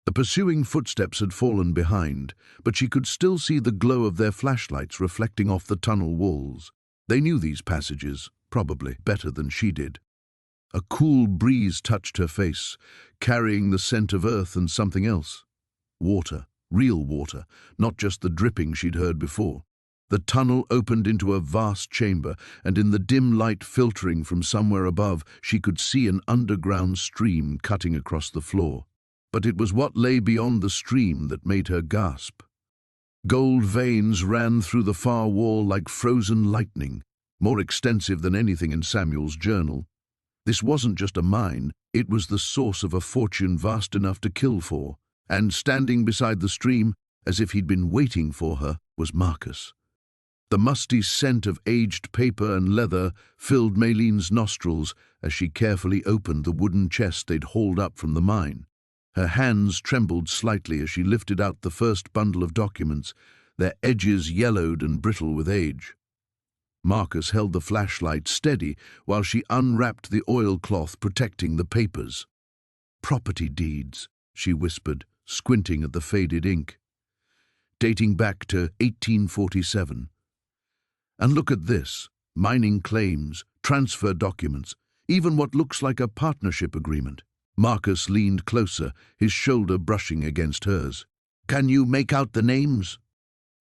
The pursuing footsteps had fallen behind, but she could still see the glow of their flashlights reflecting off the tunnel walls. They knew these passages, probably better than she did. A cool breeze touched her face, carrying the scent of earth and something else. Water, real water, not just the dripping she'd heard before. The tunnel opened into a vast chamber, and in the dim light filtering from somewhere above, she could see an underground stream cutting across the floor. But it was what lay beyond the stream that made her gasp. Gold veins ran through the far wall like frozen lightning, more extensive than anything in Samuel's journal. This wasn't just a mine, it was the source of a fortune vast enough to kill for. And standing beside the stream, as if he'd been waiting for her, was Marcus. The musty scent of aged paper and leather filled Maylene's nostrils as she carefully opened the wooden chest they'd hauled up from the mine. Her hands trembled slightly as she lifted out the first bundle of documents, their edges yellowed and brittle with age. Marcus held the flashlight steady while she unwrapped the oilcloth protecting the papers. "Property deeds," she whispered, squinting at the faded ink. "Dating back to 1847. And look at this, mining claims, transfer documents, even what looks like a partnership agreement." Marcus leaned closer, his shoulder brushing against hers. "Can you make out the names?"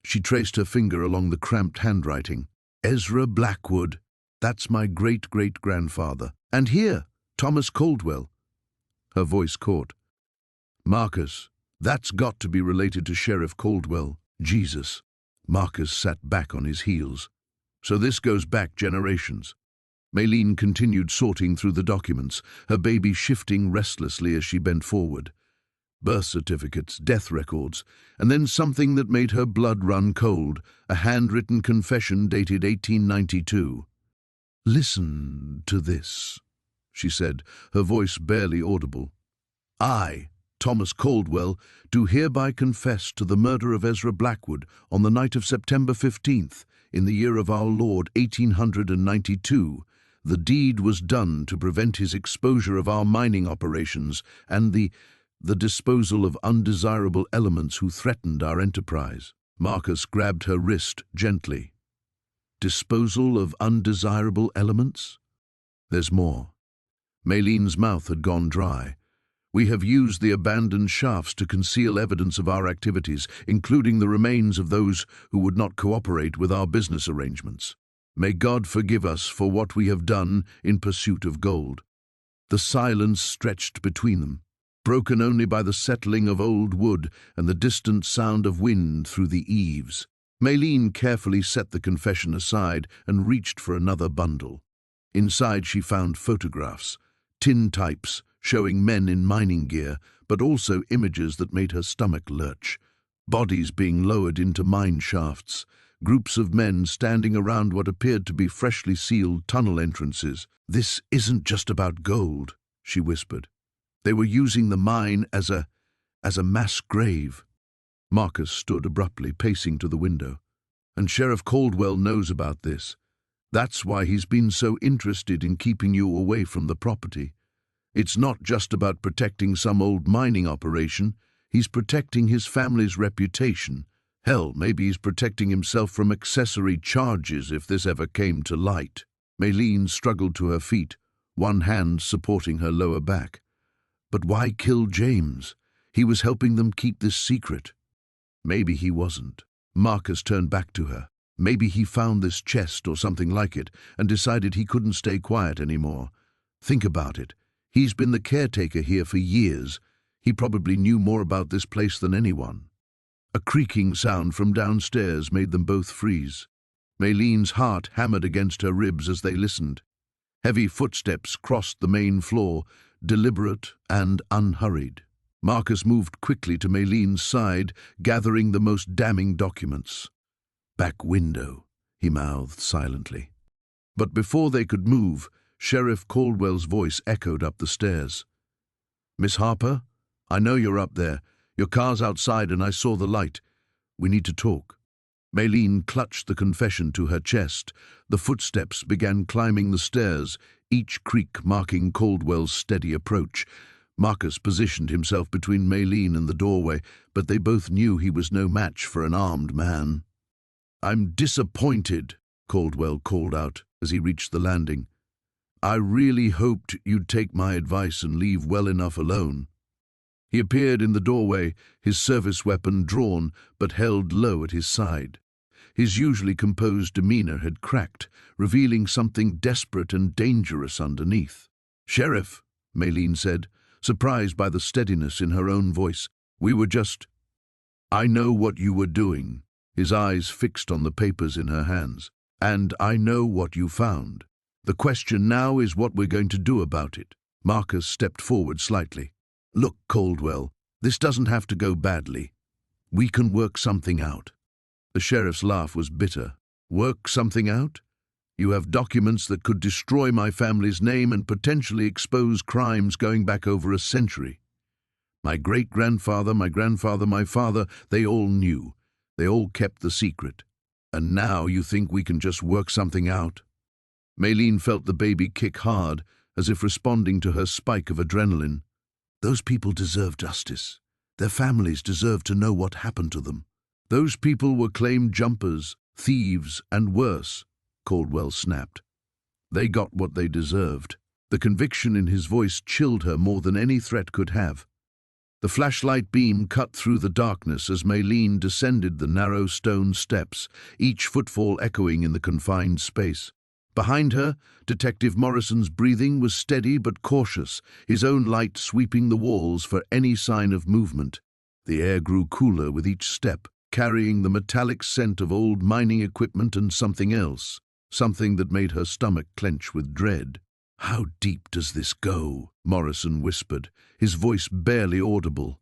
She traced her finger along the cramped handwriting. "Ezra Blackwood, that's my great-great-grandfather. And here, Thomas Caldwell." Her voice caught. "Marcus, that's got to be related to Sheriff Caldwell." Jesus. Marcus sat back on his heels. "So this goes back generations." Maylene continued sorting through the documents, her baby shifting restlessly as she bent forward. Birth certificates, death records, and then something that made her blood run cold, a handwritten confession dated 1892. "Listen to this," she said, her voice barely audible. "I, Thomas Caldwell, do hereby confess to the murder of Ezra Blackwood on the night of September 15th, in the year of our Lord 1892. The deed was done to prevent his exposure of our mining operations and the disposal of undesirable elements who threatened our enterprise." Marcus grabbed her wrist gently. "Disposal of undesirable elements?" "There's more." Maylene's mouth had gone dry. "We have used the abandoned shafts to conceal evidence of our activities, including the remains of those who would not cooperate with our business arrangements. May God forgive us for what we have done in pursuit of gold." The silence stretched between them, broken only by the settling of old wood and the distant sound of wind through the eaves. Maylene carefully set the confession aside and reached for another bundle. Inside she found photographs, tintypes showing men in mining gear, but also images that made her stomach lurch. Bodies being lowered into mine shafts, groups of men standing around what appeared to be freshly sealed tunnel entrances. "This isn't just about gold," she whispered. "They were using the mine as a mass grave." Marcus stood abruptly, pacing to the window. "And Sheriff Caldwell knows about this. That's why he's been so interested in keeping you away from the property. It's not just about protecting some old mining operation. He's protecting his family's reputation. Hell, maybe he's protecting himself from accessory charges if this ever came to light." Maylene struggled to her feet, one hand supporting her lower back. But why kill James? He was helping them keep this secret. Maybe he wasn't. Marcus turned back to her. Maybe he found this chest or something like it and decided he couldn't stay quiet anymore. Think about it. He's been the caretaker here for years. He probably knew more about this place than anyone. A creaking sound from downstairs made them both freeze. Maylene's heart hammered against her ribs as they listened. Heavy footsteps crossed the main floor, deliberate and unhurried. Marcus moved quickly to Maylene's side, gathering the most damning documents. "Back window," he mouthed silently. But before they could move, Sheriff Caldwell's voice echoed up the stairs. "Miss Harper, I know you're up there. Your car's outside and I saw the light. We need to talk." Maylene clutched the confession to her chest. The footsteps began climbing the stairs, each creak marking Caldwell's steady approach. Marcus positioned himself between Maylene and the doorway, but they both knew he was no match for an armed man. "I'm disappointed," Caldwell called out as he reached the landing. I really hoped you'd take my advice and leave well enough alone." He appeared in the doorway, his service weapon drawn but held low at his side. His usually composed demeanor had cracked, revealing something desperate and dangerous underneath. "Sheriff," Maylene said, surprised by the steadiness in her own voice, "we were just—" "I know what you were doing," his eyes fixed on the papers in her hands. "And I know what you found. The question now is what we're going to do about it." Marcus stepped forward slightly. "Look, Caldwell, this doesn't have to go badly. We can work something out." The sheriff's laugh was bitter. "Work something out? You have documents that could destroy my family's name and potentially expose crimes going back over a century. My great-grandfather, my grandfather, my father, they all knew. They all kept the secret. And now you think we can just work something out?" Maylene felt the baby kick hard, as if responding to her spike of adrenaline. "Those people deserve justice. Their families deserve to know what happened to them. Those people were claimed jumpers, thieves, and worse," Caldwell snapped. "They got what they deserved." The conviction in his voice chilled her more than any threat could have. The flashlight beam cut through the darkness as Maylene descended the narrow stone steps, each footfall echoing in the confined space. Behind her, Detective Morrison's breathing was steady but cautious, his own light sweeping the walls for any sign of movement. The air grew cooler with each step, carrying the metallic scent of old mining equipment and something else, something that made her stomach clench with dread. "How deep does this go?" Morrison whispered, his voice barely audible.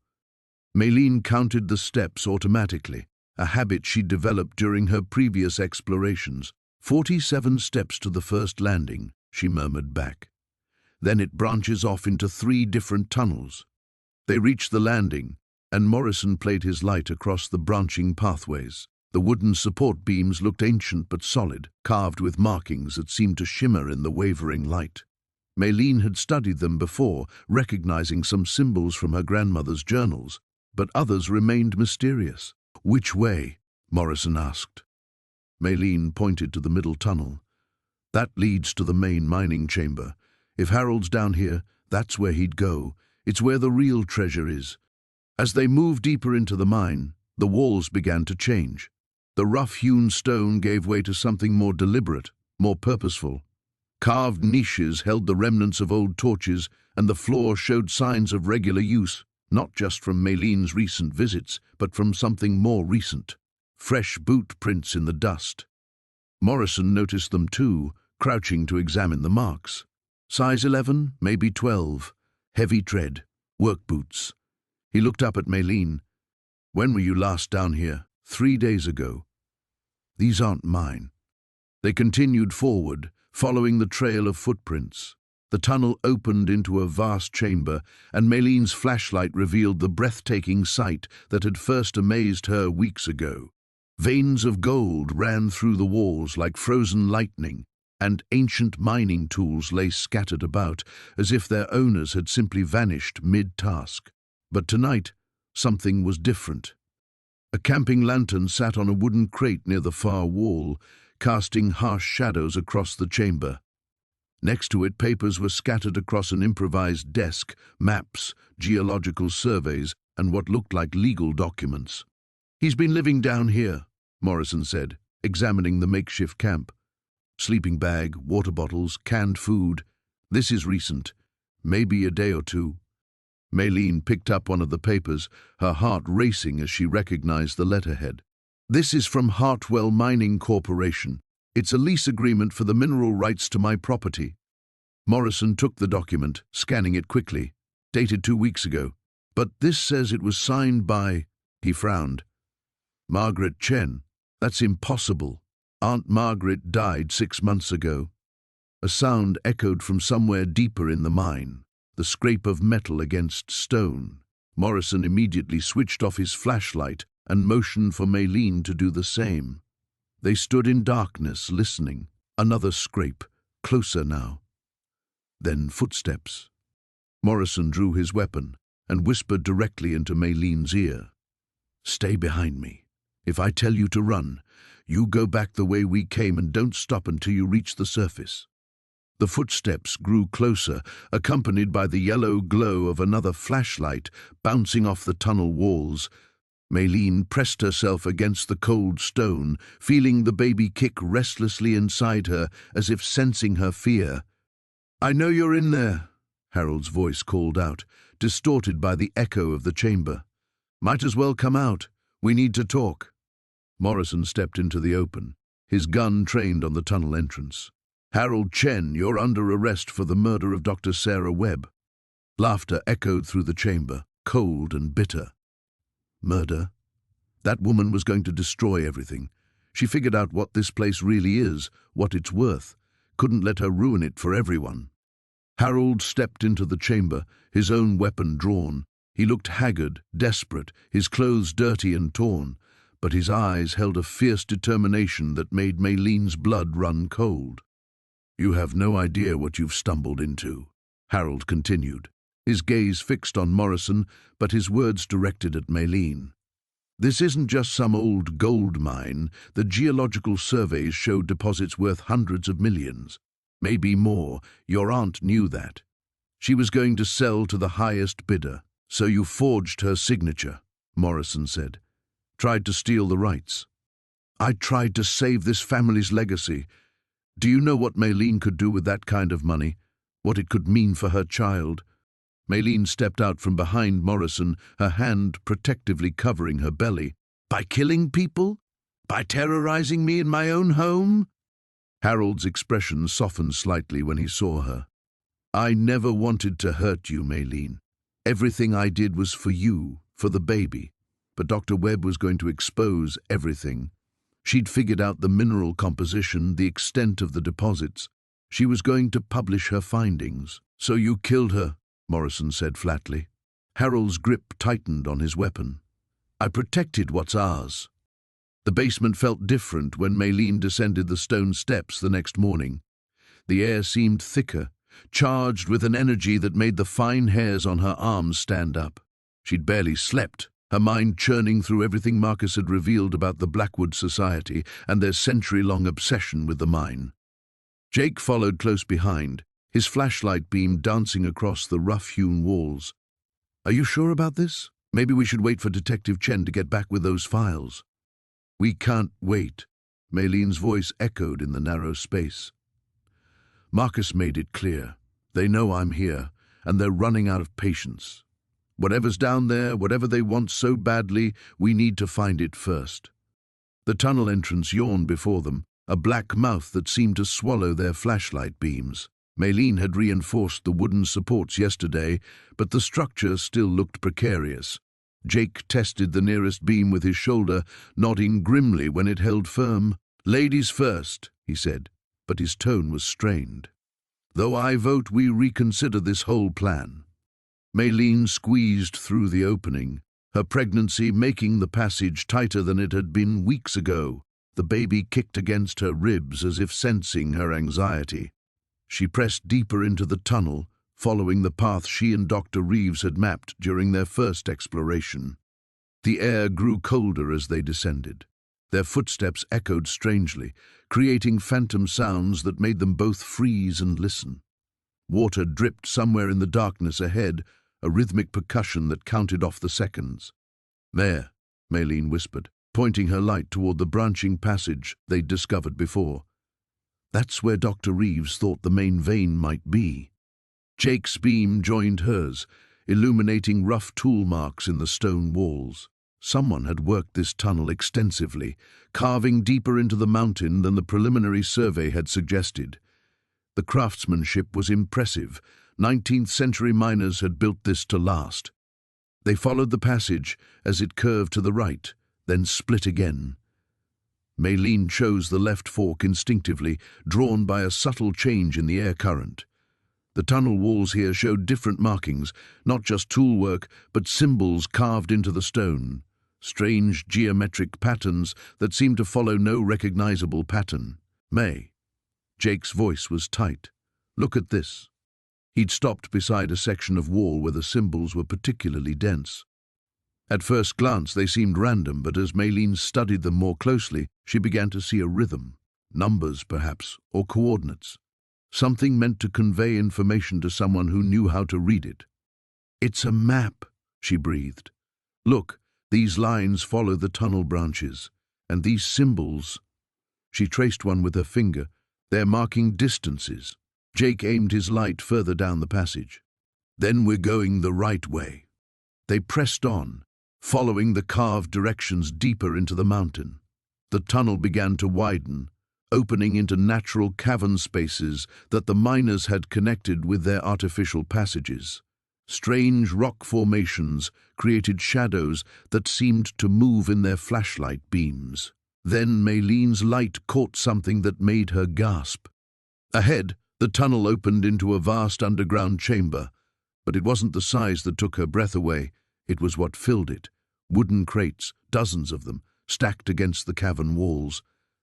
Maylene counted the steps automatically, a habit she'd developed during her previous explorations. 47 steps to the first landing, she murmured back. Then it branches off into 3 different tunnels. They reached the landing, and Morrison played his light across the branching pathways. The wooden support beams looked ancient but solid, carved with markings that seemed to shimmer in the wavering light. Maylene had studied them before, recognizing some symbols from her grandmother's journals, but others remained mysterious. "Which way?" Morrison asked. Maylene pointed to the middle tunnel. "That leads to the main mining chamber. If Harold's down here, that's where he'd go. It's where the real treasure is." As they moved deeper into the mine, the walls began to change. The rough-hewn stone gave way to something more deliberate, more purposeful. Carved niches held the remnants of old torches, and the floor showed signs of regular use, not just from Maylene's recent visits, but from something more recent. Fresh boot prints in the dust. Morrison noticed them too, crouching to examine the marks. Size 11, maybe 12. Heavy tread. Work boots. He looked up at Maylene. "When were you last down here?" 3 days ago. "These aren't mine." They continued forward, following the trail of footprints. The tunnel opened into a vast chamber, and Maylene's flashlight revealed the breathtaking sight that had first amazed her weeks ago. Veins of gold ran through the walls like frozen lightning, and ancient mining tools lay scattered about, as if their owners had simply vanished mid-task. But tonight, something was different. A camping lantern sat on a wooden crate near the far wall, casting harsh shadows across the chamber. Next to it, papers were scattered across an improvised desk, maps, geological surveys, and what looked like legal documents. "He's been living down here," Morrison said, examining the makeshift camp. "Sleeping bag, water bottles, canned food. This is recent. Maybe a day or 2. Maylene picked up one of the papers, her heart racing as she recognized the letterhead. "This is from Hartwell Mining Corporation. It's a lease agreement for the mineral rights to my property." Morrison took the document, scanning it quickly. "Dated 2 weeks ago. But this says it was signed by—" He frowned. "Margaret Chen. That's impossible. Aunt Margaret died 6 months ago." A sound echoed from somewhere deeper in the mine, the scrape of metal against stone. Morrison immediately switched off his flashlight and motioned for Maylene to do the same. They stood in darkness, listening. Another scrape, closer now. Then footsteps. Morrison drew his weapon and whispered directly into Maylene's ear. "Stay behind me. If I tell you to run, you go back the way we came and don't stop until you reach the surface." The footsteps grew closer, accompanied by the yellow glow of another flashlight bouncing off the tunnel walls. Maylene pressed herself against the cold stone, feeling the baby kick restlessly inside her, as if sensing her fear. "I know you're in there," Harold's voice called out, distorted by the echo of the chamber. "Might as well come out. We need to talk." Morrison stepped into the open, his gun trained on the tunnel entrance. "Harold Chen, you're under arrest for the murder of Dr. Sarah Webb." Laughter echoed through the chamber, cold and bitter. Murder? That woman was going to destroy everything. She figured out what this place really is, what it's worth. Couldn't let her ruin it for everyone. Harold stepped into the chamber, his own weapon drawn. He looked haggard, desperate, his clothes dirty and torn, but his eyes held a fierce determination that made Maylene's blood run cold. "You have no idea what you've stumbled into," Harold continued, his gaze fixed on Morrison, but his words directed at Maylene. "This isn't just some old gold mine. The geological surveys show deposits worth hundreds of millions. Maybe more. Your aunt knew that. She was going to sell to the highest bidder. So you forged her signature," Morrison said. "Tried to steal the rights." "I tried to save this family's legacy. Do you know what Maylene could do with that kind of money? What it could mean for her child?" Maylene stepped out from behind Morrison, her hand protectively covering her belly. "By killing people? By terrorizing me in my own home?" Harold's expression softened slightly when he saw her. "I never wanted to hurt you, Maylene. Everything I did was for you, for the baby. But Dr. Webb was going to expose everything. She'd figured out the mineral composition, the extent of the deposits. She was going to publish her findings. So you killed her," Morrison said flatly. Harold's grip tightened on his weapon. "I protected what's ours." The basement felt different when Maylene descended the stone steps the next morning. The air seemed thicker, charged with an energy that made the fine hairs on her arms stand up. She'd barely slept, her mind churning through everything Marcus had revealed about the Blackwood Society and their century-long obsession with the mine. Jake followed close behind, his flashlight beam dancing across the rough-hewn walls. "Are you sure about this? Maybe we should wait for Detective Chen to get back with those files." "We can't wait," Maylene's voice echoed in the narrow space. "Marcus made it clear. They know I'm here, and they're running out of patience. Whatever's down there, whatever they want so badly, we need to find it first." The tunnel entrance yawned before them, a black mouth that seemed to swallow their flashlight beams. Maylene had reinforced the wooden supports yesterday, but the structure still looked precarious. Jake tested the nearest beam with his shoulder, nodding grimly when it held firm. "Ladies first," he said, but his tone was strained. "Though I vote we reconsider this whole plan." Maylene squeezed through the opening, her pregnancy making the passage tighter than it had been weeks ago. The baby kicked against her ribs as if sensing her anxiety. She pressed deeper into the tunnel, following the path she and Dr. Reeves had mapped during their first exploration. The air grew colder as they descended. Their footsteps echoed strangely, creating phantom sounds that made them both freeze and listen. Water dripped somewhere in the darkness ahead, a rhythmic percussion that counted off the seconds. "There," Maylene whispered, pointing her light toward the branching passage they'd discovered before. "That's where Dr. Reeves thought the main vein might be." Jake's beam joined hers, illuminating rough tool marks in the stone walls. Someone had worked this tunnel extensively, carving deeper into the mountain than the preliminary survey had suggested. The craftsmanship was impressive. 19th-century miners had built this to last. They followed the passage as it curved to the right, then split again. Maylene chose the left fork instinctively, drawn by a subtle change in the air current. The tunnel walls here showed different markings, not just toolwork, but symbols carved into the stone. Strange geometric patterns that seemed to follow no recognizable pattern. Jake's voice was tight. "Look at this." He'd stopped beside a section of wall where the symbols were particularly dense. At first glance they seemed random, but as Maylene studied them more closely, she began to see a rhythm. Numbers, perhaps, or coordinates. something meant to convey information to someone who knew how to read it. "It's a map," she breathed. "Look, these lines follow the tunnel branches, and these symbols—" She traced one with her finger. "They're marking distances." Jake aimed his light further down the passage. "Then we're going the right way." They pressed on, following the carved directions deeper into the mountain. The tunnel began to widen, opening into natural cavern spaces that the miners had connected with their artificial passages. Strange rock formations created shadows that seemed to move in their flashlight beams. Then Mayleen's light caught something that made her gasp. Ahead, the tunnel opened into a vast underground chamber, but it wasn't the size that took her breath away. It was what filled it. Wooden crates, dozens of them, stacked against the cavern walls.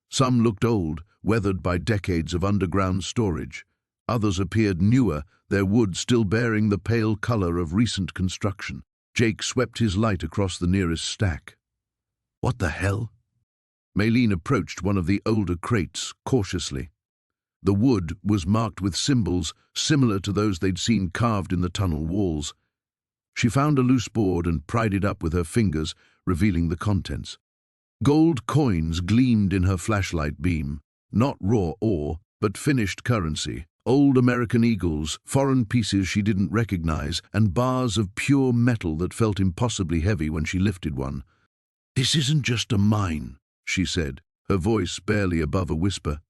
Some looked old, weathered by decades of underground storage. Others appeared newer, their wood still bearing the pale color of recent construction. Jake swept his light across the nearest stack. "What the hell?" Mayleen approached one of the older crates cautiously. The wood was marked with symbols similar to those they'd seen carved in the tunnel walls. She found a loose board and pried it up with her fingers, revealing the contents. Gold coins gleamed in her flashlight beam, not raw ore, but finished currency. Old American eagles, foreign pieces she didn't recognize, and bars of pure metal that felt impossibly heavy when she lifted one. "This isn't just a mine," she said, her voice barely above a whisper.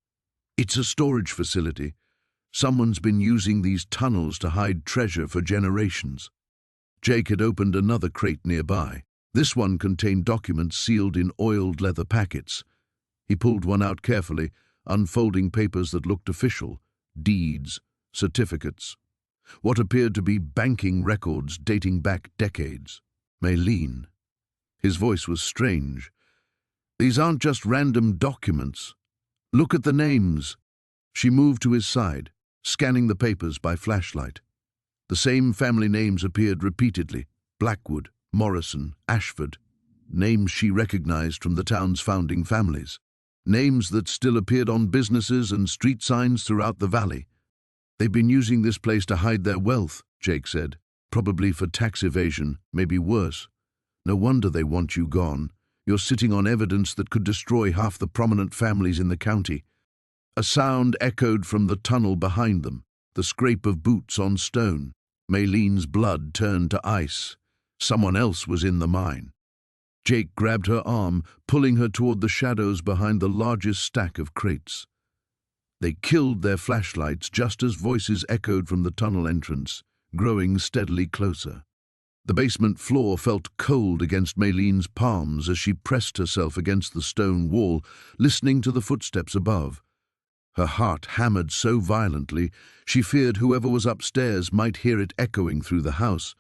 "It's a storage facility. Someone's been using these tunnels to hide treasure for generations." Jake had opened another crate nearby. This one contained documents sealed in oiled leather packets. He pulled one out carefully, unfolding papers that looked official. Deeds, certificates. What appeared to be banking records dating back decades. "Mayleen." His voice was strange. "These aren't just random documents. Look at the names." She moved to his side, scanning the papers by flashlight. The same family names appeared repeatedly: Blackwood, Morrison, Ashford. Names she recognized from the town's founding families. Names that still appeared on businesses and street signs throughout the valley. "They've been using this place to hide their wealth," Jake said. "Probably for tax evasion, maybe worse. No wonder they want you gone. You're sitting on evidence that could destroy half the prominent families in the county." A sound echoed from the tunnel behind them, the scrape of boots on stone. Mayleen's blood turned to ice. Someone else was in the mine. Jake grabbed her arm, pulling her toward the shadows behind the largest stack of crates. They killed their flashlights just as voices echoed from the tunnel entrance, growing steadily closer. The basement floor felt cold against Mayleen's palms as she pressed herself against the stone wall, listening to the footsteps above. Her heart hammered so violently, she feared whoever was upstairs might hear it echoing through the house.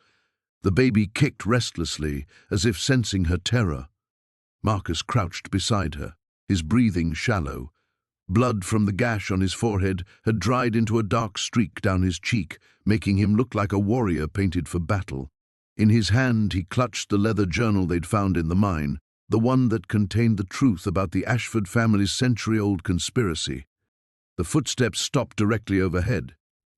The baby kicked restlessly, as if sensing her terror. Marcus crouched beside her, his breathing shallow. Blood from the gash on his forehead had dried into a dark streak down his cheek, making him look like a warrior painted for battle. In his hand he clutched the leather journal they'd found in the mine, the one that contained the truth about the Ashford family's century-old conspiracy. The footsteps stopped directly overhead.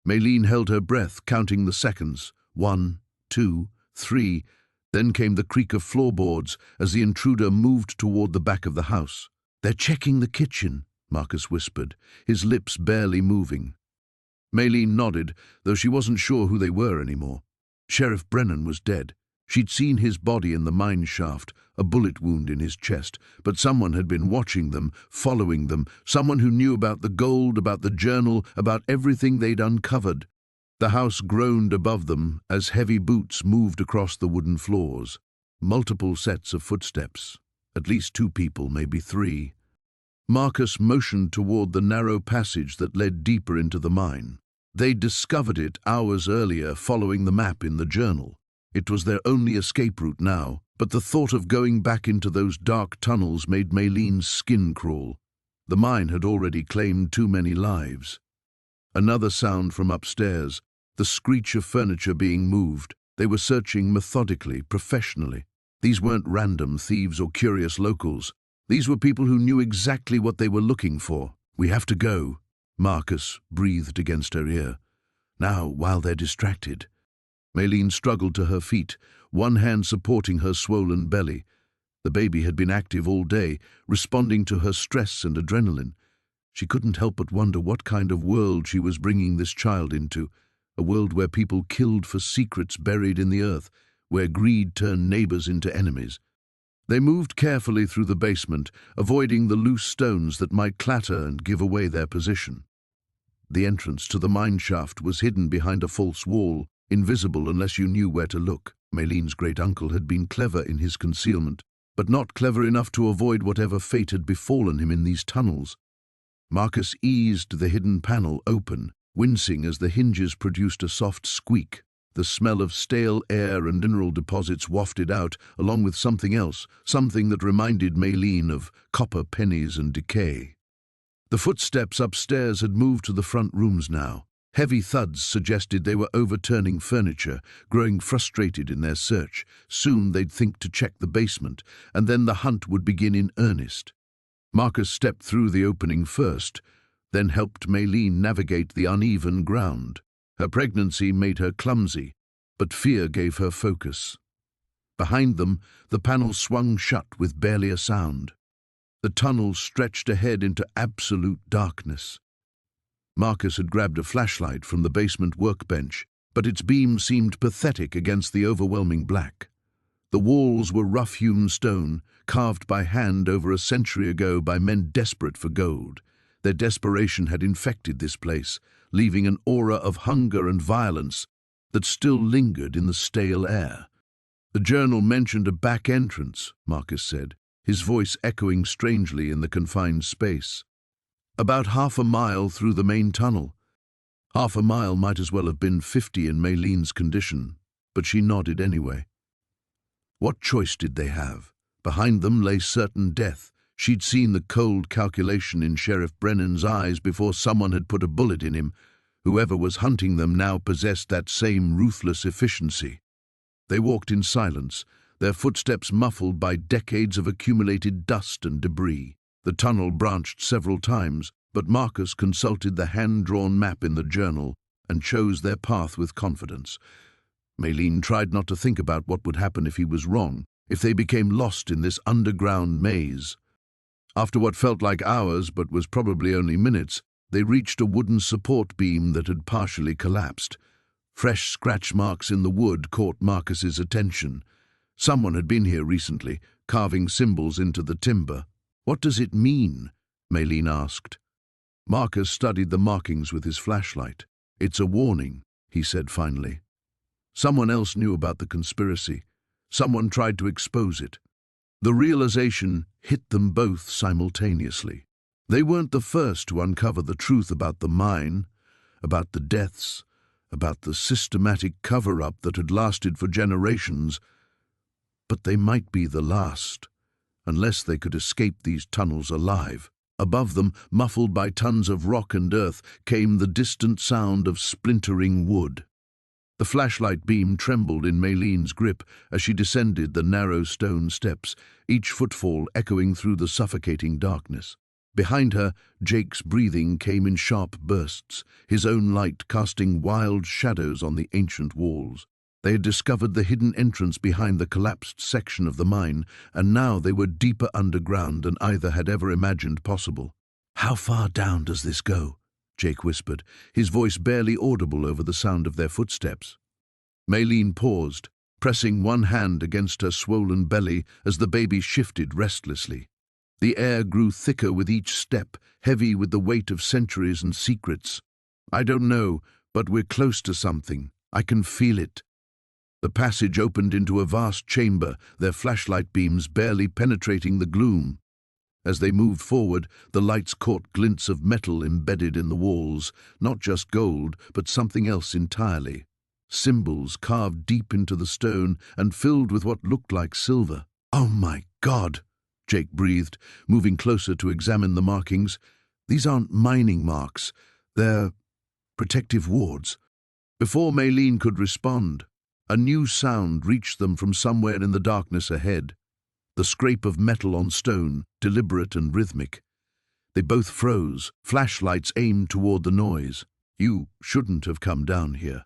Mayleen held her breath, counting the seconds. 1, 2, 3. Then came the creak of floorboards as the intruder moved toward the back of the house. "They're checking the kitchen," Marcus whispered, his lips barely moving. Mayleen nodded, though she wasn't sure who they were anymore. Sheriff Brennan was dead. She'd seen his body in the mine shaft, a bullet wound in his chest, but someone had been watching them, following them, someone who knew about the gold, about the journal, about everything they'd uncovered. The house groaned above them as heavy boots moved across the wooden floors. Multiple sets of footsteps. At least 2 people, maybe 3. Marcus motioned toward the narrow passage that led deeper into the mine. They'd discovered it hours earlier, following the map in the journal. It was their only escape route now, but the thought of going back into those dark tunnels made Mayleen's skin crawl. The mine had already claimed too many lives. Another sound from upstairs, the screech of furniture being moved. They were searching methodically, professionally. These weren't random thieves or curious locals. These were people who knew exactly what they were looking for. "We have to go," Marcus breathed against her ear. Now, while they're distracted. Maylene struggled to her feet, one hand supporting her swollen belly. The baby had been active all day, responding to her stress and adrenaline. She couldn't help but wonder what kind of world she was bringing this child into, a world where people killed for secrets buried in the earth, where greed turned neighbors into enemies. They moved carefully through the basement, avoiding the loose stones that might clatter and give away their position. The entrance to the mine shaft was hidden behind a false wall, invisible unless you knew where to look. Maylene's great-uncle had been clever in his concealment, but not clever enough to avoid whatever fate had befallen him in these tunnels. Marcus eased the hidden panel open, wincing as the hinges produced a soft squeak. The smell of stale air and mineral deposits wafted out, along with something else, something that reminded Maylene of copper pennies and decay. The footsteps upstairs had moved to the front rooms now. Heavy thuds suggested they were overturning furniture, growing frustrated in their search. Soon they'd think to check the basement, and then the hunt would begin in earnest. Marcus stepped through the opening first, then helped Maylene navigate the uneven ground. Her pregnancy made her clumsy, but fear gave her focus. Behind them, the panel swung shut with barely a sound. The tunnel stretched ahead into absolute darkness. Marcus had grabbed a flashlight from the basement workbench, but its beam seemed pathetic against the overwhelming black. The walls were rough-hewn stone, carved by hand over a century ago by men desperate for gold. Their desperation had infected this place, leaving an aura of hunger and violence that still lingered in the stale air. The journal mentioned a back entrance, Marcus said, his voice echoing strangely in the confined space. About half a mile through the main tunnel. Half a mile might as well have been 50 in Maylene's condition, but she nodded anyway. What choice did they have? Behind them lay certain death. She'd seen the cold calculation in Sheriff Brennan's eyes before someone had put a bullet in him. Whoever was hunting them now possessed that same ruthless efficiency. They walked in silence, their footsteps muffled by decades of accumulated dust and debris. The tunnel branched several times, but Marcus consulted the hand-drawn map in the journal and chose their path with confidence. Maylene tried not to think about what would happen if he was wrong, if they became lost in this underground maze. After what felt like hours but was probably only minutes, they reached a wooden support beam that had partially collapsed. Fresh scratch marks in the wood caught Marcus's attention. Someone had been here recently, carving symbols into the timber. "What does it mean?" Maylene asked. Marcus studied the markings with his flashlight. "It's a warning," he said finally. Someone else knew about the conspiracy. Someone tried to expose it. The realization hit them both simultaneously. They weren't the first to uncover the truth about the mine, about the deaths, about the systematic cover-up that had lasted for generations, but they might be the last, unless they could escape these tunnels alive. Above them, muffled by tons of rock and earth, came the distant sound of splintering wood. The flashlight beam trembled in Maylene's grip as she descended the narrow stone steps, each footfall echoing through the suffocating darkness. Behind her, Jake's breathing came in sharp bursts, his own light casting wild shadows on the ancient walls. They had discovered the hidden entrance behind the collapsed section of the mine, and now they were deeper underground than either had ever imagined possible. "How far down does this go?" Jake whispered, his voice barely audible over the sound of their footsteps. Maylene paused, pressing one hand against her swollen belly as the baby shifted restlessly. The air grew thicker with each step, heavy with the weight of centuries and secrets. "I don't know, but we're close to something. I can feel it." The passage opened into a vast chamber, their flashlight beams barely penetrating the gloom. As they moved forward, the lights caught glints of metal embedded in the walls, not just gold, but something else entirely. Symbols carved deep into the stone and filled with what looked like silver. "Oh my God!" Jake breathed, moving closer to examine the markings. "These aren't mining marks. They're protective wards." Before Maylene could respond, a new sound reached them from somewhere in the darkness ahead. The scrape of metal on stone, deliberate and rhythmic. They both froze, flashlights aimed toward the noise. "You shouldn't have come down here."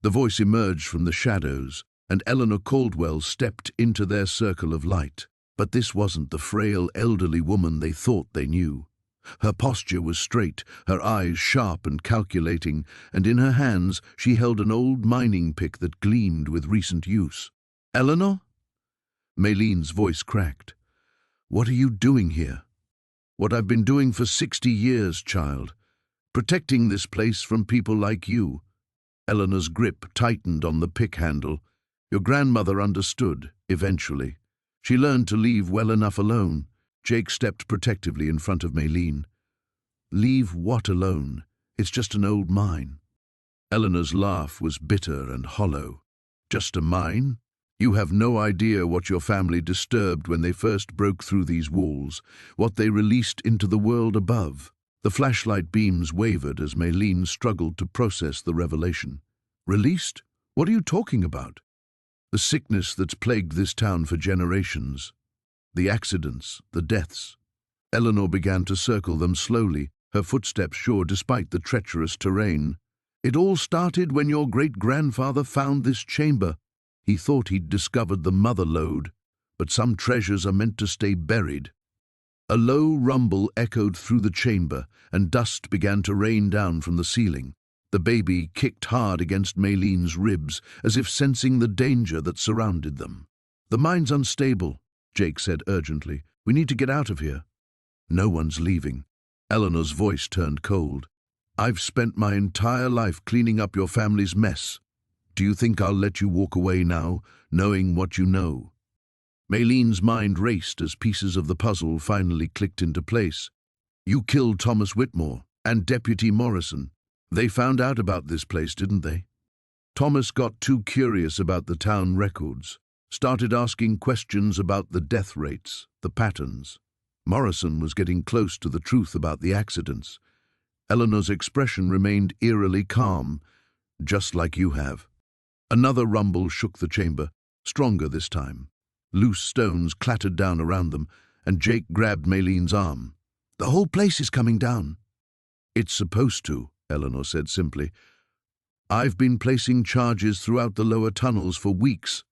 The voice emerged from the shadows, and Eleanor Caldwell stepped into their circle of light. But this wasn't the frail, elderly woman they thought they knew. Her posture was straight, her eyes sharp and calculating, and in her hands she held an old mining pick that gleamed with recent use. "Eleanor?" Maylene's voice cracked. "What are you doing here?" "What I've been doing for 60 years, child. Protecting this place from people like you." Eleanor's grip tightened on the pick handle. "Your grandmother understood, eventually. She learned to leave well enough alone." Jake stepped protectively in front of Maylene. "Leave what alone? It's just an old mine." Eleanor's laugh was bitter and hollow. "Just a mine? You have no idea what your family disturbed when they first broke through these walls, what they released into the world above." The flashlight beams wavered as Maylene struggled to process the revelation. "Released? What are you talking about?" "The sickness that's plagued this town for generations. The accidents, the deaths." Eleanor began to circle them slowly, her footsteps sure despite the treacherous terrain. "It all started when your great-grandfather found this chamber. He thought he'd discovered the mother lode, but some treasures are meant to stay buried." A low rumble echoed through the chamber, and dust began to rain down from the ceiling. The baby kicked hard against Maylene's ribs, as if sensing the danger that surrounded them. "The mine's unstable," Jake said urgently. "We need to get out of here." "No one's leaving." Eleanor's voice turned cold. "I've spent my entire life cleaning up your family's mess. Do you think I'll let you walk away now, knowing what you know?" Maylene's mind raced as pieces of the puzzle finally clicked into place. "You killed Thomas Whitmore and Deputy Morrison. They found out about this place, didn't they?" "Thomas got too curious about the town records. Started asking questions about the death rates, the patterns. Morrison was getting close to the truth about the accidents." Eleanor's expression remained eerily calm, "just like you have." Another rumble shook the chamber, stronger this time. Loose stones clattered down around them, and Jake grabbed Maylene's arm. "The whole place is coming down." "It's supposed to," Eleanor said simply. "I've been placing charges throughout the lower tunnels for weeks.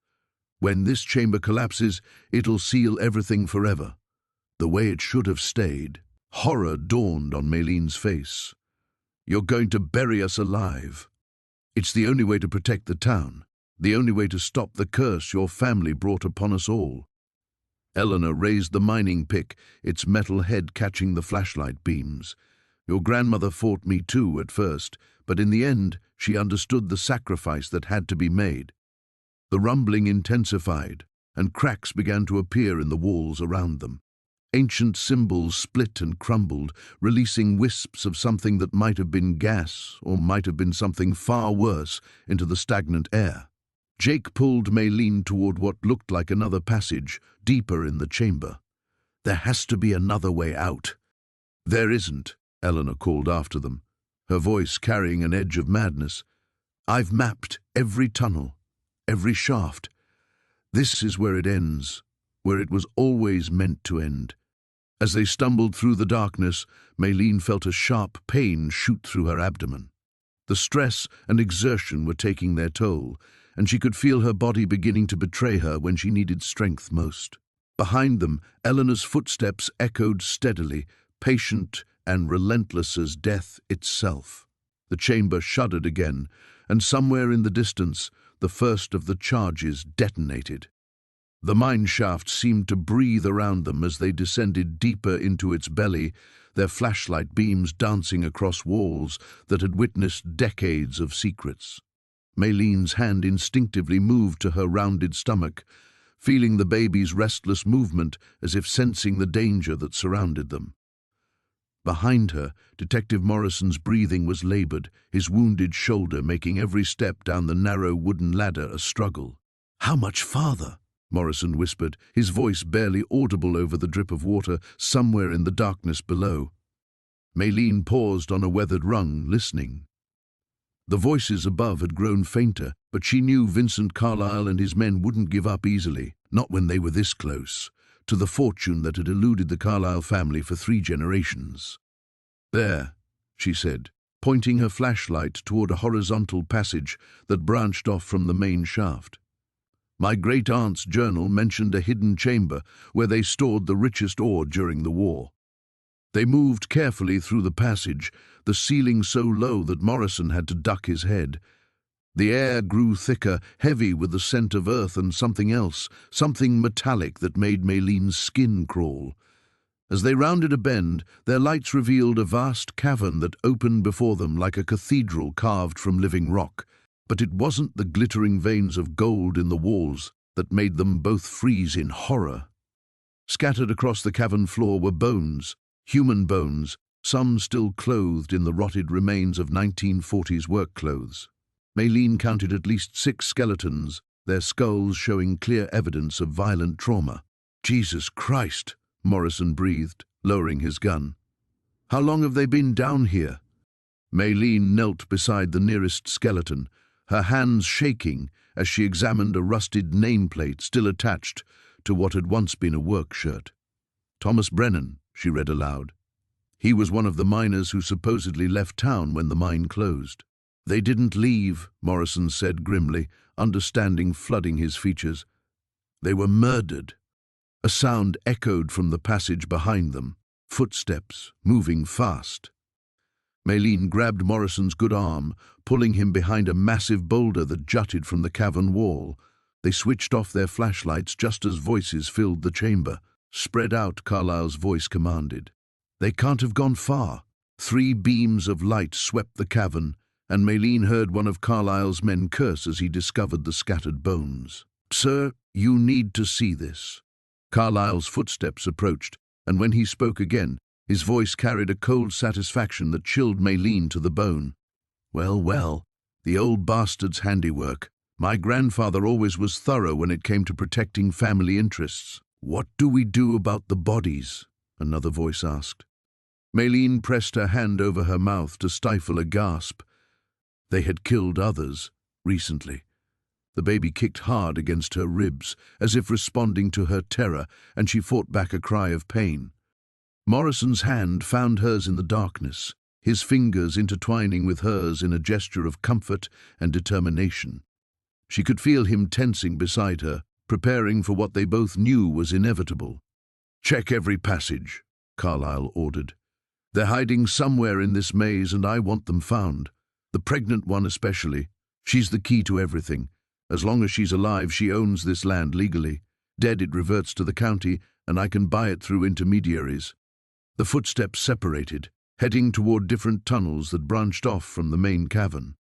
When this chamber collapses, it'll seal everything forever. The way it should have stayed." Horror dawned on Maylene's face. "You're going to bury us alive. It's the only way to protect the town, the only way to stop the curse your family brought upon us all." Eleanor raised the mining pick, its metal head catching the flashlight beams. "Your grandmother fought me too at first, but in the end she understood the sacrifice that had to be made." The rumbling intensified, and cracks began to appear in the walls around them. Ancient symbols split and crumbled, releasing wisps of something that might have been gas or might have been something far worse into the stagnant air. Jake pulled Maylene toward what looked like another passage, deeper in the chamber. "There has to be another way out." "There isn't," Eleanor called after them, her voice carrying an edge of madness. "I've mapped every tunnel, every shaft. This is where it ends, where it was always meant to end." As they stumbled through the darkness, Maylene felt a sharp pain shoot through her abdomen. The stress and exertion were taking their toll, and she could feel her body beginning to betray her when she needed strength most. Behind them, Eleanor's footsteps echoed steadily, patient and relentless as death itself. The chamber shuddered again, and somewhere in the distance, the first of the charges detonated. The mine shaft seemed to breathe around them as they descended deeper into its belly, their flashlight beams dancing across walls that had witnessed decades of secrets. Maylene's hand instinctively moved to her rounded stomach, feeling the baby's restless movement as if sensing the danger that surrounded them. Behind her, Detective Morrison's breathing was labored, his wounded shoulder making every step down the narrow wooden ladder a struggle. "How much farther?" Morrison whispered, his voice barely audible over the drip of water somewhere in the darkness below. Maylene paused on a weathered rung, listening. The voices above had grown fainter, but she knew Vincent Carlyle and his men wouldn't give up easily, not when they were this close. to the fortune that had eluded the Carlyle family for 3 generations. "There," she said, pointing her flashlight toward a horizontal passage that branched off from the main shaft. "My great-aunt's journal mentioned a hidden chamber where they stored the richest ore during the war." They moved carefully through the passage, the ceiling so low that Morrison had to duck his head. The air grew thicker, heavy with the scent of earth and something else, something metallic that made Maylene's skin crawl. As they rounded a bend, their lights revealed a vast cavern that opened before them like a cathedral carved from living rock. But it wasn't the glittering veins of gold in the walls that made them both freeze in horror. Scattered across the cavern floor were bones, human bones, some still clothed in the rotted remains of 1940s work clothes. Maylene counted at least 6 skeletons, their skulls showing clear evidence of violent trauma. "Jesus Christ," Morrison breathed, lowering his gun. "How long have they been down here?" Maylene knelt beside the nearest skeleton, her hands shaking as she examined a rusted nameplate still attached to what had once been a work shirt. "Thomas Brennan," she read aloud. "He was one of the miners who supposedly left town when the mine closed." "They didn't leave," Morrison said grimly, understanding flooding his features. "They were murdered." A sound echoed from the passage behind them, footsteps, moving fast. Maylene grabbed Morrison's good arm, pulling him behind a massive boulder that jutted from the cavern wall. They switched off their flashlights just as voices filled the chamber. "Spread out," Carlyle's voice commanded. "They can't have gone far." 3 beams of light swept the cavern, and Maylene heard one of Carlyle's men curse as he discovered the scattered bones. "Sir, you need to see this." Carlyle's footsteps approached, and when he spoke again, his voice carried a cold satisfaction that chilled Maylene to the bone. "Well, well, the old bastard's handiwork. My grandfather always was thorough when it came to protecting family interests." "What do we do about the bodies?" another voice asked. Maylene pressed her hand over her mouth to stifle a gasp. They had killed others, recently. The baby kicked hard against her ribs, as if responding to her terror, and she fought back a cry of pain. Morrison's hand found hers in the darkness, his fingers intertwining with hers in a gesture of comfort and determination. She could feel him tensing beside her, preparing for what they both knew was inevitable. "Check every passage," Carlyle ordered. "They're hiding somewhere in this maze, and I want them found. The pregnant one especially. She's the key to everything. As long as she's alive, she owns this land legally. Dead, it reverts to the county, and I can buy it through intermediaries." The footsteps separated, heading toward different tunnels that branched off from the main cavern.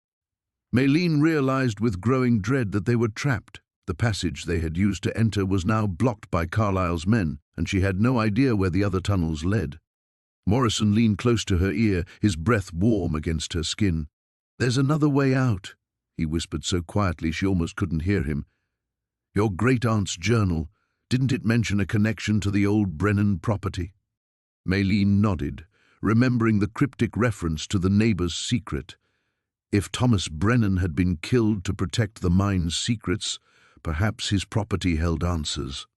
Maylene realized with growing dread that they were trapped. The passage they had used to enter was now blocked by Carlyle's men, and she had no idea where the other tunnels led. Morrison leaned close to her ear, his breath warm against her skin. "There's another way out," he whispered so quietly she almost couldn't hear him. "Your great-aunt's journal, didn't it mention a connection to the old Brennan property?" Maylene nodded, remembering the cryptic reference to the neighbor's secret. If Thomas Brennan had been killed to protect the mine's secrets, perhaps his property held answers.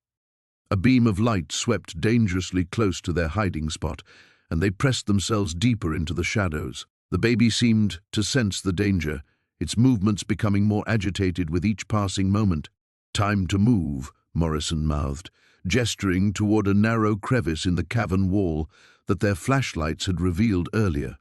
A beam of light swept dangerously close to their hiding spot, and they pressed themselves deeper into the shadows. The baby seemed to sense the danger, its movements becoming more agitated with each passing moment. "Time to move," Morrison mouthed, gesturing toward a narrow crevice in the cavern wall that their flashlights had revealed earlier.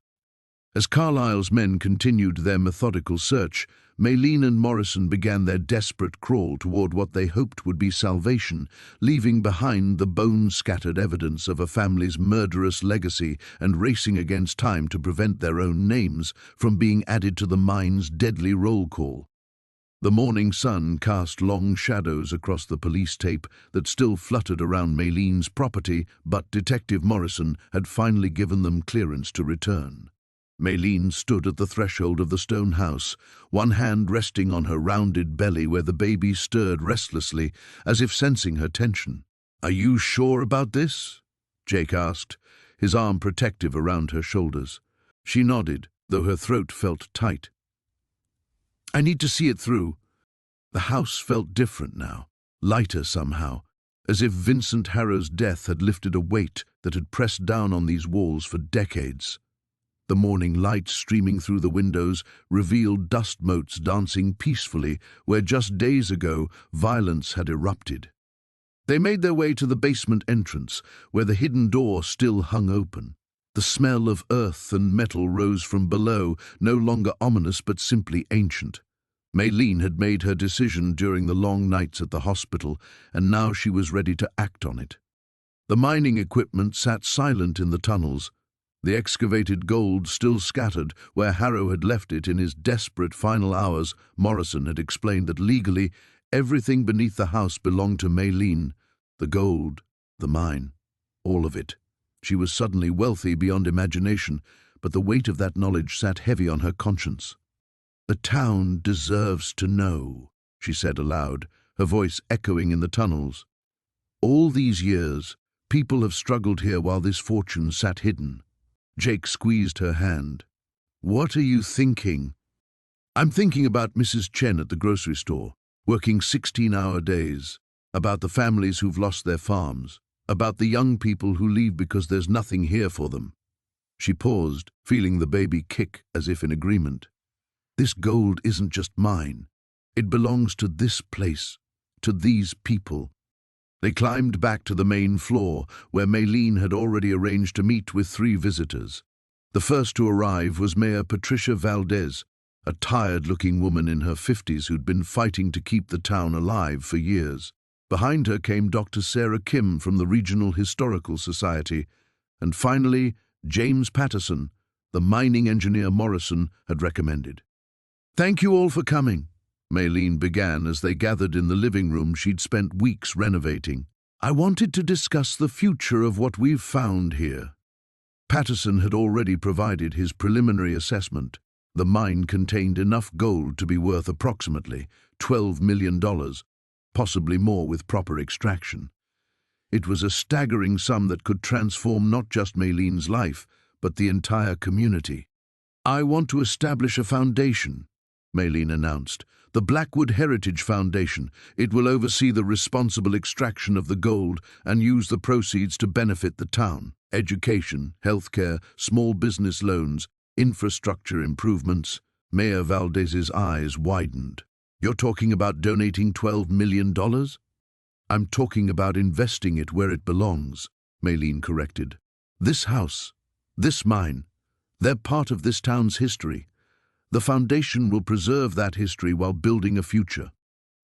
As Carlyle's men continued their methodical search, Maylene and Morrison began their desperate crawl toward what they hoped would be salvation, leaving behind the bone-scattered evidence of a family's murderous legacy and racing against time to prevent their own names from being added to the mine's deadly roll call. The morning sun cast long shadows across the police tape that still fluttered around Maylene's property, but Detective Morrison had finally given them clearance to return. Maylene stood at the threshold of the stone house, one hand resting on her rounded belly where the baby stirred restlessly, as if sensing her tension. "Are you sure about this?" Jake asked, his arm protective around her shoulders. She nodded, though her throat felt tight. "I need to see it through." The house felt different now, lighter somehow, as if Vincent Harrow's death had lifted a weight that had pressed down on these walls for decades. The morning light streaming through the windows revealed dust motes dancing peacefully where just days ago violence had erupted. They made their way to the basement entrance, where the hidden door still hung open. The smell of earth and metal rose from below, no longer ominous but simply ancient. Maylene had made her decision during the long nights at the hospital, and now she was ready to act on it. The mining equipment sat silent in the tunnels. The excavated gold still scattered where Harrow had left it in his desperate final hours. Morrison had explained that legally everything beneath the house belonged to Maylene. The gold, the mine, all of it. She was suddenly wealthy beyond imagination, but the weight of that knowledge sat heavy on her conscience. "The town deserves to know," she said aloud, her voice echoing in the tunnels. "All these years, people have struggled here while this fortune sat hidden." Jake squeezed her hand. "What are you thinking?" "I'm thinking about Mrs. Chen at the grocery store, working 16-hour days, about the families who've lost their farms, about the young people who leave because there's nothing here for them." She paused, feeling the baby kick as if in agreement. "This gold isn't just mine. It belongs to this place, to these people." They climbed back to the main floor, where Maylene had already arranged to meet with 3 visitors. The first to arrive was Mayor Patricia Valdez, a tired-looking woman in her 50s who'd been fighting to keep the town alive for years. Behind her came Dr. Sarah Kim from the Regional Historical Society, and finally, James Patterson, the mining engineer Morrison had recommended. "Thank you all for coming," Maylene began as they gathered in the living room she'd spent weeks renovating. "I wanted to discuss the future of what we've found here." Patterson had already provided his preliminary assessment. The mine contained enough gold to be worth approximately $12 million, possibly more with proper extraction. It was a staggering sum that could transform not just Maylene's life, but the entire community. "I want to establish a foundation," Maylene announced. "The Blackwood Heritage Foundation. It will oversee the responsible extraction of the gold and use the proceeds to benefit the town. Education, healthcare, small business loans, infrastructure improvements." Mayor Valdez's eyes widened. "You're talking about donating $12 million? "I'm talking about investing it where it belongs," Maylene corrected. "This house, this mine, they're part of this town's history. The foundation will preserve that history while building a future."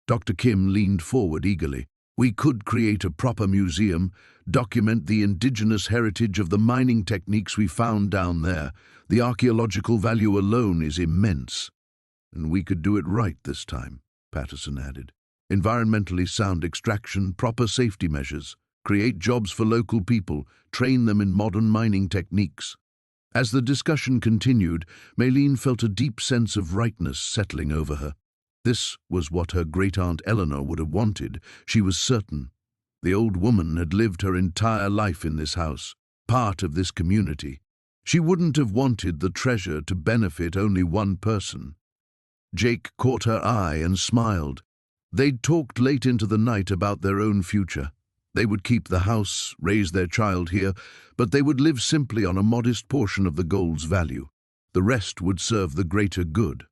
Dr. Kim leaned forward eagerly. "We could create a proper museum, document the indigenous heritage of the mining techniques we found down there. The archaeological value alone is immense." "And we could do it right this time," Patterson added. "Environmentally sound extraction, proper safety measures, create jobs for local people, train them in modern mining techniques." As the discussion continued, Maylene felt a deep sense of rightness settling over her. This was what her great-aunt Eleanor would have wanted, she was certain. The old woman had lived her entire life in this house, part of this community. She wouldn't have wanted the treasure to benefit only one person. Jake caught her eye and smiled. They'd talked late into the night about their own future. They would keep the house, raise their child here, but they would live simply on a modest portion of the gold's value. The rest would serve the greater good.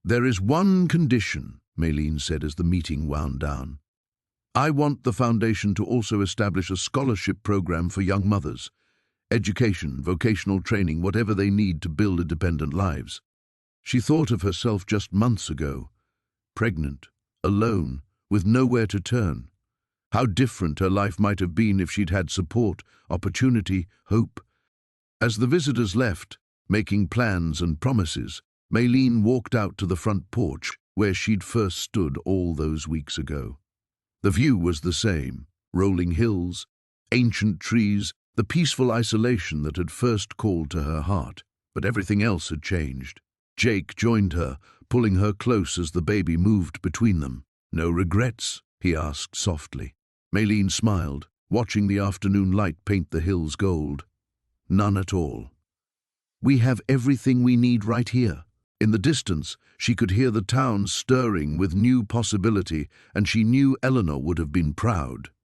"There is one condition," Maylene said as the meeting wound down. "I want the foundation to also establish a scholarship program for young mothers. Education, vocational training, whatever they need to build independent lives." She thought of herself just months ago, pregnant, alone, with nowhere to turn. How different her life might have been if she'd had support, opportunity, hope. As the visitors left, making plans and promises, Maylene walked out to the front porch where she'd first stood all those weeks ago. The view was the same: rolling hills, ancient trees, the peaceful isolation that had first called to her heart. But everything else had changed. Jake joined her, pulling her close as the baby moved between them. "No regrets?" he asked softly. Maylene smiled, watching the afternoon light paint the hills gold. "None at all. We have everything we need right here." In the distance, she could hear the town stirring with new possibility, and she knew Eleanor would have been proud.